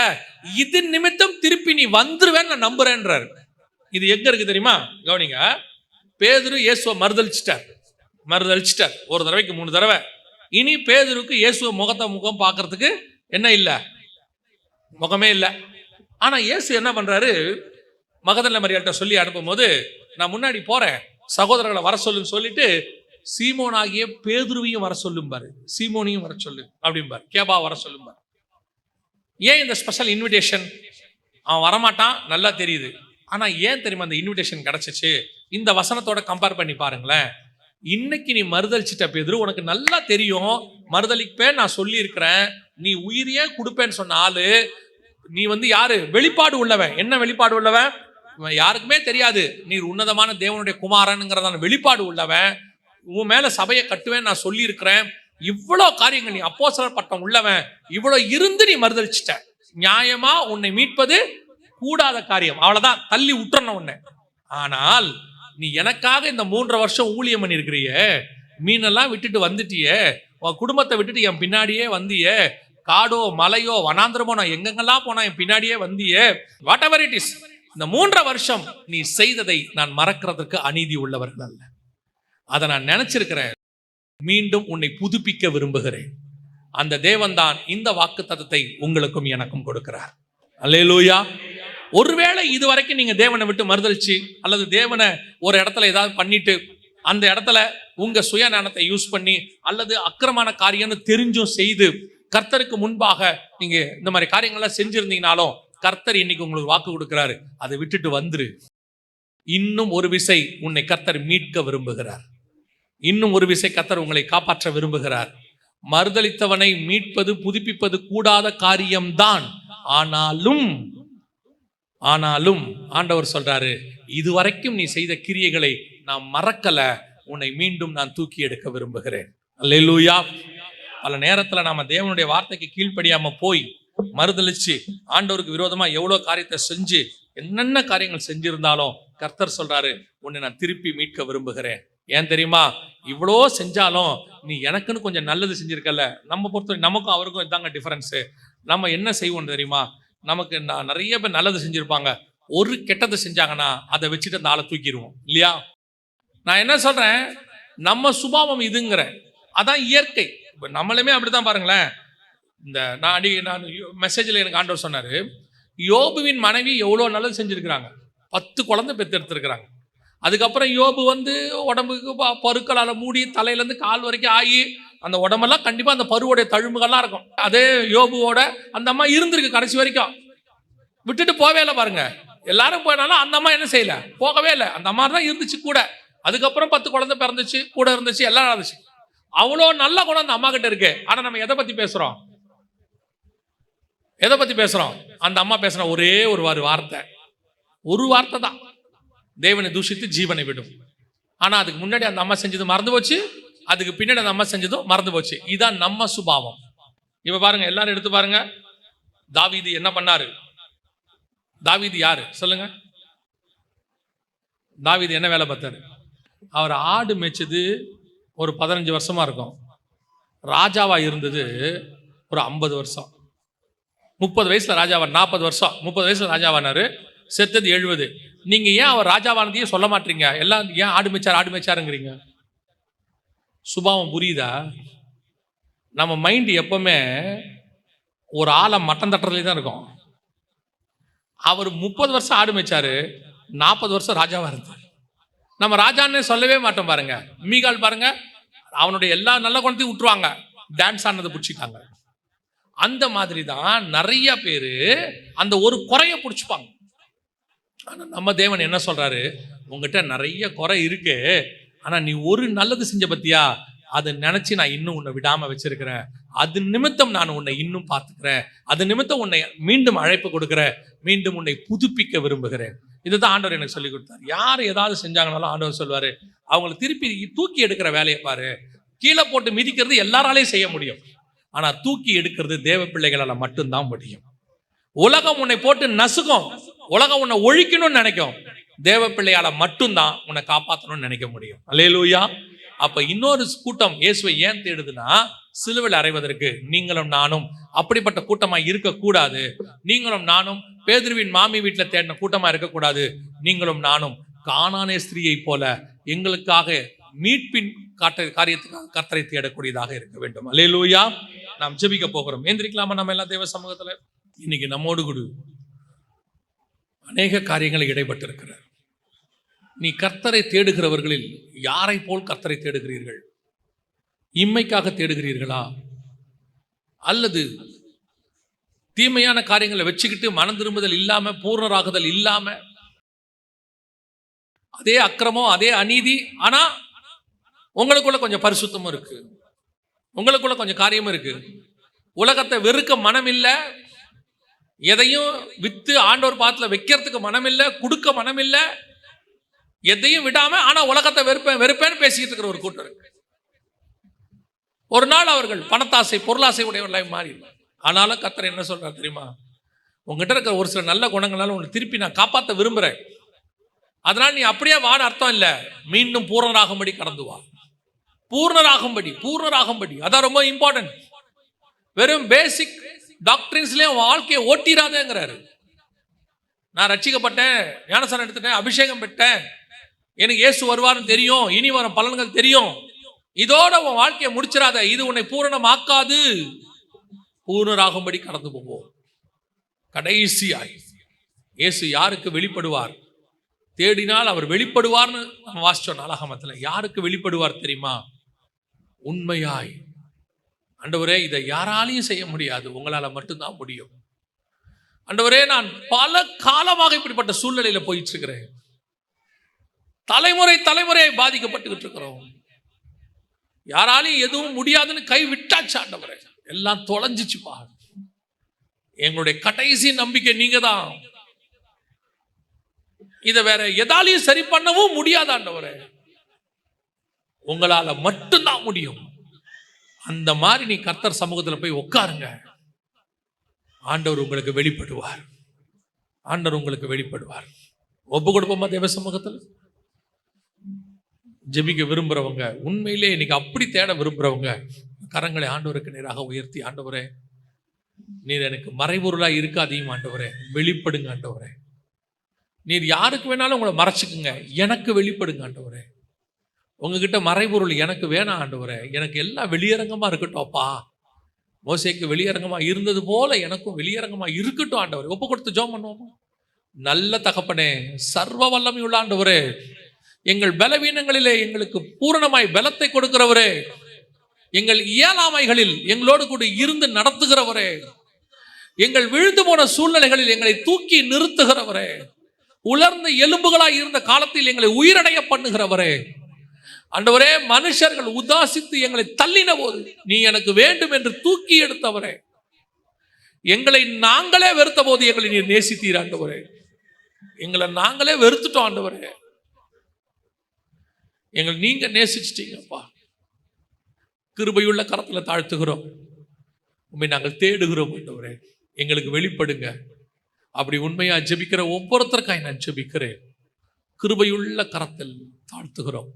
இது நிமித்தம் திருப்பி நீ வந்துருவேன்னு நான் நம்புறேன்றாரு. இது எங்க இருக்கு தெரியுமா? கவனிங்க. பேதுரு இயேசுவை மறுதலிச்சிட்டார் ஒரு தடவைக்கு 3 தடவை. இனி பேதுருக்கு இயேசுவை முகம் பார்க்கறதுக்கு என்ன இல்லை, முகமே இல்லை. ஆனா இயேசு என்ன பண்றாரு, மகதலேனா மரியாள்கிட்ட சொல்லி அனுப்பும் போது, நான் முன்னாடி போறேன், சகோதரர்களை வர சொல்லுன்னு சொல்லிட்டு சீமோன் ஆகிய பேதுருவையும் வர சொல்லும்பாரு, சீமோனையும் வர சொல்லு அப்படிம்பாரு, கேபா வர சொல்லும்பாரு. ஏன் இந்த ஸ்பெஷல் இன்விடேஷன்? அவன் வரமாட்டான், நல்லா தெரியுது. ஆனா ஏன் தெரியுமா அந்த இன்விடேஷன் கிடைச்சிச்சு? இந்த வசனத்தோட கம்பேர் பண்ணி பாருங்களேன். இன்னைக்கு நீ மறுதலிச்சிட்ட பேதுரு, உனக்கு நல்லா தெரியும் மறுதலிப்பேன், நான் சொல்லி இருக்கிறேன், நீ உயிரியே கொடுப்பேன்னு சொன்ன ஆளு நீ யாரு? வெளிப்பாடு உள்ளவன். என்ன வெளிப்பாடு உள்ளவன்? யாருக்குமே தெரியாது நீர் உன்னதமான தேவனுடைய குமாரனுங்கிறதான வெளிப்பாடு உள்ளவன். உன் மேல சபையை கட்டுவேன் நான் சொல்லி இருக்கிறேன். இவ்வளவு காரியங்கள், நீ அப்போஸ்தலர் பட்டம் உள்ளவன், இவ்வளவு இருந்து நீ மறுதலிச்சிட்ட. நியாயமா உன்னை மீட்பது கூடாத காரியம், அவ்வளவுதான், தள்ளி விட்டுறணும் உன்னை. ஆனால் நீ எனக்காக இந்த 3 வருஷம் ஊழியம் பண்ணி இருக்கிறியே, மீனெல்லாம் விட்டுட்டு வந்துட்டியே, உன் குடும்பத்தை விட்டுட்டு என் பின்னாடியே வந்தியே, காடோ மலையோ வனாந்திரமோ நான் எங்கெங்கெல்லாம் போனா என் பின்னாடியே வந்தியே, வாட் எவர் இட் இஸ், இந்த 3 வருஷம் நீ செய்ததை நான் மறக்கிறதுக்கு அநீதி உள்ளவர்கள் அல்ல. அதை நான் நினைச்சிருக்கிறேன். மீண்டும் உன்னை புதுப்பிக்க விரும்புகிறேன். அந்த தேவன் தான் இந்த வாக்குத்தத்தத்தை உங்களுக்கும் எனக்கும் கொடுக்கிறார். அல்லேலூயா. ஒருவேளை இதுவரைக்கும் நீங்க தேவனை விட்டு மறுதலிச்சு, அல்லது தேவனை ஒரு இடத்துல ஏதாவது பண்ணிட்டு, அந்த இடத்துல உங்க சுயஞானத்தை யூஸ் பண்ணி, அல்லது அக்கிரமான காரியம்னு தெரிஞ்சும் செய்து கர்த்தருக்கு முன்பாக நீங்க இந்த மாதிரி காரியங்கள்லாம் செஞ்சிருந்தீங்கனாலும், கர்த்தர் இன்னைக்கு உங்களுக்கு வாக்கு கொடுக்கிறாரு, அதை விட்டுட்டு வந்துரு. இன்னும் ஒரு விசை உன்னை கர்த்தர் மீட்க விரும்புகிறார். இன்னும் ஒரு விசை கர்த்தர் உங்களை காப்பாற்ற விரும்புகிறார். மறுதலித்தவனை மீட்பது புதுப்பிப்பது கூடாத காரியம்தான். ஆனாலும் ஆண்டவர் சொல்றாரு, இதுவரைக்கும் நீ செய்த கிரியைகளை நான் மறக்கல, உன்னை மீண்டும் நான் தூக்கி எடுக்க விரும்புகிறேன். அல்லேலூயா. பல நேரத்துல நாம தேவனுடைய வார்த்தைக்கு கீழ்ப்படியாம போய் மறுதலிச்சு ஆண்டவருக்கு விரோதமா எவ்வளவு காரியத்தை செஞ்சு என்னென்ன காரியங்கள் செஞ்சிருந்தாலும் கர்த்தர் சொல்றாரு, உன்னை நான் திருப்பி மீட்க விரும்புகிறேன். ஏன் தெரியுமா? இவ்வளோ செஞ்சாலும் நீ எனக்குன்னு கொஞ்சம் நல்லது செஞ்சிருக்கல. நம்ம பொறுத்தவரை நமக்கும் அவருக்கும் இதாங்க டிஃபரன்ஸு. நம்ம என்ன செய்வோம் தெரியுமா? நமக்கு நிறைய பேர் நல்லது செஞ்சிருப்பாங்க, ஒரு கெட்டது செஞ்சாங்கன்னா அதை வச்சுட்டு அந்த ஆளை தூக்கிடுவோம் இல்லையா? நான் என்ன சொல்றேன், நம்ம சுபாவம் இதுங்கிறேன், அதான் இயற்கை. இப்போ நம்மளுமே அப்படித்தான் பாருங்களேன். இந்த நான் மெசேஜில் எனக்கு ஆண்டவர் சொன்னார், யோபுவின் மனைவி எவ்வளோ நல்லது செஞ்சுருக்கிறாங்க, 10 குழந்தை பெற்றெடுத்துருக்கிறாங்க. அதுக்கப்புறம் யோபு உடம்புக்கு பருக்களால் மூடி தலையிலேருந்து கால் வரைக்கும் ஆகி அந்த உடம்பெல்லாம் கண்டிப்பாக அந்த பருவோடைய தழும்புகள்லாம் இருக்கும். அதே யோபுவோட அந்த அம்மா இருந்திருக்கு கடைசி வரைக்கும், விட்டுட்டு போவே இல்லை பாருங்க. எல்லாரும் போயினாலும் அந்த அம்மா என்ன செய்யல, போகவே இல்லை. அந்த அம்மா தான் இருந்துச்சு கூட. அதுக்கப்புறம் 10 குழந்தை பிறந்துச்சு, கூட இருந்துச்சு, எல்லாம் நடந்துச்சு. அவ்வளோ நல்ல குணம் அந்த அம்மா கிட்ட இருக்கு. ஆனா நம்ம எதை பத்தி பேசுறோம்? அந்த அம்மா பேசுற ஒரே ஒரு வார்த்தை தான், தேவனை தூஷித்து ஜீவனை விடும். ஆனா அதுக்கு முன்னாடி அந்த அம்மா செஞ்சது மறந்து போச்சு, அதுக்கு பின்னாடி அந்த அம்மா செஞ்சதும் மறந்து போச்சு. இதான் நம்ம சுபாவம். இப்ப பாருங்க, எல்லாரும் எடுத்து பாருங்க, தாவீது என்ன பண்ணாரு? தாவீது யாரு சொல்லுங்க? தாவீது என்ன வேலை பார்த்தாரு? அவர் ஆடு மேய்ச்சது ஒரு 15 வருஷமா இருக்கும். ராஜாவா இருந்தது ஒரு 50 வருஷம். 30 வயசுல ராஜாவார், 40 வருஷம், 30 வயசுல ராஜாவானாரு, செத்தது 70. நீங்க ஏன் அவர் ராஜாவானதையே சொல்ல மாட்டீங்க? எல்லாம் ஏன் ஆடு மேய்ச்சாருங்கிறீங்க? சுபாவம் புரியுதா? நம்ம மைண்ட் எப்பவுமே ஒரு ஆளை மட்டம் தட்டுறதுலே தான் இருக்கும். அவர் 30 வருஷம் ஆடு மேய்ச்சாரு, 40 வருஷம் ராஜாவா இருந்தார். நம்ம ராஜான்னு சொல்லவே மாட்டோம் பாருங்க. மீகால் பாருங்க, அவனுடைய எல்லா நல்ல குணத்தையும் விட்டுருவாங்க, டான்ஸ் ஆனதை பிடிச்சிட்டாங்க. அந்த மாதிரி தான் நிறைய பேரு அந்த ஒரு குறைய பிடிச்சிப்பாங்க. ஆனா நம்ம தேவன் என்ன சொல்றாரு, உங்ககிட்ட நிறைய குறை இருக்கு, ஆனா நீ ஒரு நல்லது செஞ்ச பத்தியா, அதை நினைச்சு நான் இன்னும் உன்னை விடாம வச்சிருக்கிறேன். அது நிமித்தம் நான் உன்னை இன்னும் பார்த்துக்கிறேன். அது நிமித்தம் உன்னை மீண்டும் அழைப்பு கொடுக்கிறேன், மீண்டும் உன்னை புதுப்பிக்க விரும்புகிறேன். இதுதான் ஆண்டவர் எனக்கு சொல்லி கொடுத்தார். யார் ஏதாவது செஞ்சாங்கனாலும் ஆண்டவர் சொல்வாரு, அவங்களை திருப்பி தூக்கி எடுக்கிற வேலையை பாரு. கீழே போட்டு மிதிக்கிறது எல்லாராலையும் செய்ய முடியும், ஆனா தூக்கி எடுக்கிறது தேவ பிள்ளைகளால மட்டும்தான் முடியும். உலகம் உன்னை போட்டு நசுக்கும், உலகம் உன்னை ஒழிக்கணும்னு நினைக்கும். தேவ பிள்ளையால மட்டும்தான் உன்னை காப்பாற்றணும்னு நினைக்க முடியும். அல்லேலூயா. அப்ப இன்னொரு கூட்டம் இயேசுவை ஏன் தேடுதுன்னா, சிலுவையில் அறைவதற்கு. நீங்களும் நானும் அப்படிப்பட்ட கூட்டமா இருக்கக்கூடாது. நீங்களும் நானும் பேதுருவின் மாமி வீட்டுல தேடின கூட்டமா இருக்கக்கூடாது. நீங்களும் நானும் கானானே ஸ்திரீயை போல எங்களுக்காக மீட்பின் காரியத்துக்காக கர்த்தரை தேடக்கூடியதாக இருக்க வேண்டும். அல்லேலூயா. நாம் ஜெபிக்க போகிறோம். எந்திரிக்கலாமா நம்ம எல்லாம் தேவ சமூகத்துல? இன்னைக்கு நம்மோடு கூட அநேக காரியங்கள் இடைப்பட்டிருக்கிறார். நீ கர்த்தரை தேடுகிறவர்களில் யாரை போல் கர்த்தரை தேடுகிறீர்கள்? இம்மைக்காக தேடுகிறீர்களா, அல்லது தீமையான காரியங்களை வச்சுக்கிட்டு மனம் திரும்புதல் இல்லாம, பூர்ணராகுதல் இல்லாம, அதே அக்கிரமம், அதே அநீதி, ஆனா உங்களுக்குள்ள கொஞ்சம் பரிசுத்தமும் இருக்கு, உங்களுக்குள்ள கொஞ்சம் காரியமும் இருக்கு, உலகத்தை வெறுக்க மனம் இல்லை, எதையும் வித்து ஆண்டவர் பாத்துல வைக்கிறதுக்கு மனம் இல்லை, கொடுக்க மனம் இல்லை, எதையும் விடாம ஆனா உலகத்தை வெறுப்பேன்னு பேசிட்டு இருக்கிற ஒரு கூட்டம் இருக்கு. ஒரு நாள் அவர்கள் பணத்தாசை, பொருளாசை உடையவர்களாய் மாறி. ஆனாலும் கர்த்தர் என்ன சொல்றாரு தெரியுமா? உங்ககிட்ட இருக்கிற ஒரு சில நல்ல குணங்களால உங்களை திருப்பி நான் காப்பாற்ற விரும்புறேன். அதனால நீ அப்படியே வான்னு அர்த்தம் இல்லை, மீண்டும் பூர்ணராகும்படி கடந்து வா. பூர்ணராகும்படி அதான் ரொம்ப இம்பார்ட்டன்ட். வெறும் பேசிக் டாக்டரின்ஸ்லயே வாழ்க்கையை ஓட்டிராதேங்கிறாரு. நான் ரட்சிக்கப்பட்டேன், ஞானஸ்நானம் எடுத்துட்டேன், அபிஷேகம் பெற்றேன், எனக்கு இயேசு வருவார்னு தெரியும், இனி வரும் பலன்கள் தெரியும், இதோட உன் வாழ்க்கையை முடிச்சிடாத. இது உன்னை பூரணமாக்காது. பூர்ணராகும்படி கடந்து போவோம். கடைசியாய் இயேசு யாருக்கு வெளிப்படுவார்? தேடினால் அவர் வெளிப்படுவார்னு நம்ம வாசிச்சோம் நாளாகமத்துல. யாருக்கு வெளிப்படுவார் தெரியுமா? உண்மையாய், ஆண்டவரே இதை யாராலையும் செய்ய முடியாது, உங்களால மட்டும்தான் முடியும். ஆண்டவரே நான் பல காலமாக இப்படிப்பட்ட சூழ்நிலையில போயிட்டு இருக்கிறேன், தலைமுறையை பாதிக்கப்பட்டுக்கிட்டு இருக்கிறோம், யாராலையும் எதுவும் முடியாதுன்னு கை விட்டாச்சு ஆண்டவரே, எல்லாம் தொலைஞ்சிச்சுப்பா, எங்களுடைய கடைசி நம்பிக்கை நீங்க தான், இதை வேற எதாலையும் சரி பண்ணவும் முடியாது ஆண்டவரே, உங்களால மட்டும்தான் முடியும். அந்த மாதிரி நீ கர்த்தர் சமூகத்துல போய் உட்காருங்க, ஆண்டவர் உங்களுக்கு வெளிப்படுவார். ஆண்டவர் உங்களுக்கு வெளிப்படுவார். ஒப்பு கொடுப்போமா தேவ சமூகத்துல? ஜெபிக்க விரும்புறவங்க, உண்மையிலே இன்னைக்கு அப்படி தேட விரும்புறவங்க, கரங்களை ஆண்டவருக்கு நேராக உயர்த்தி, ஆண்டவரே நீர் எனக்கு மறைபொருளாய் இருக்காதையும் ஆண்டவரே, வெளிப்படுங்க ஆண்டவரே. நீர் யாருக்கு வேணாலும் உங்களை மறைச்சுக்குங்க, எனக்கு வெளிப்படுங்க ஆண்டவரே. உங்ககிட்ட மறைபொருள் எனக்கு வேணாம் ஆண்டவரே, எனக்கு எல்லாம் வெளியரங்கமா இருக்கட்டும் அப்பா. மோசேக்கு வெளியரங்கமா இருந்தது போல எனக்கும் வெளியரங்கமா இருக்கட்டும் ஆண்டவரே. ஒப்பு கொடுத்து ஜெபம் பண்ணுவோம். நல்ல தகப்பனே, சர்வ வல்லமை உள்ள ஆண்டவரே, எங்கள் பலவீனங்களிலே எங்களுக்கு பூரணமாய் பலத்தை கொடுக்கிறவரே, எங்கள் இயலாமைகளில் எங்களோடு கூட இருந்து நடத்துகிறவரே, எங்கள் விழுந்து போன சூழ்நிலைகளில் எங்களை தூக்கி நிறுத்துகிறவரே, உலர்ந்த எலும்புகளாய் இருந்த காலத்தில் எங்களை உயிரடைய பண்ணுகிறவரே, ஆண்டவரே மனுஷர்கள் உதாசித்து எங்களை தள்ளின போது நீ எனக்கு வேண்டும் என்று தூக்கி எடுத்தவரே, எங்களை நாங்களே வெறுத்த போது எங்களை நீர் நேசித்தீர் ஆண்டவரே. எங்களை நாங்களே வெறுத்துட்டோம் ஆண்டவரே, எங்களை நீங்க நேசிச்சிட்டீங்கப்பா. கிருபையுள்ள கரத்துல தாழ்த்துகிறோம், உண்மை நாங்கள் தேடுகிறோம் ஆண்டவரே, எங்களுக்கு வெளிப்படுங்க. அப்படி உண்மையா ஜெபிக்கிற ஒவ்வொருத்தருக்காய் நான் ஜெபிக்கிறேன். கிருபையுள்ள கரத்தில் தாழ்த்துகிறோம்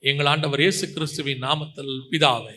எங்கள் ஆண்டவர் இயேசு கிறிஸ்துவின் நாமத்தில் பிதாவே.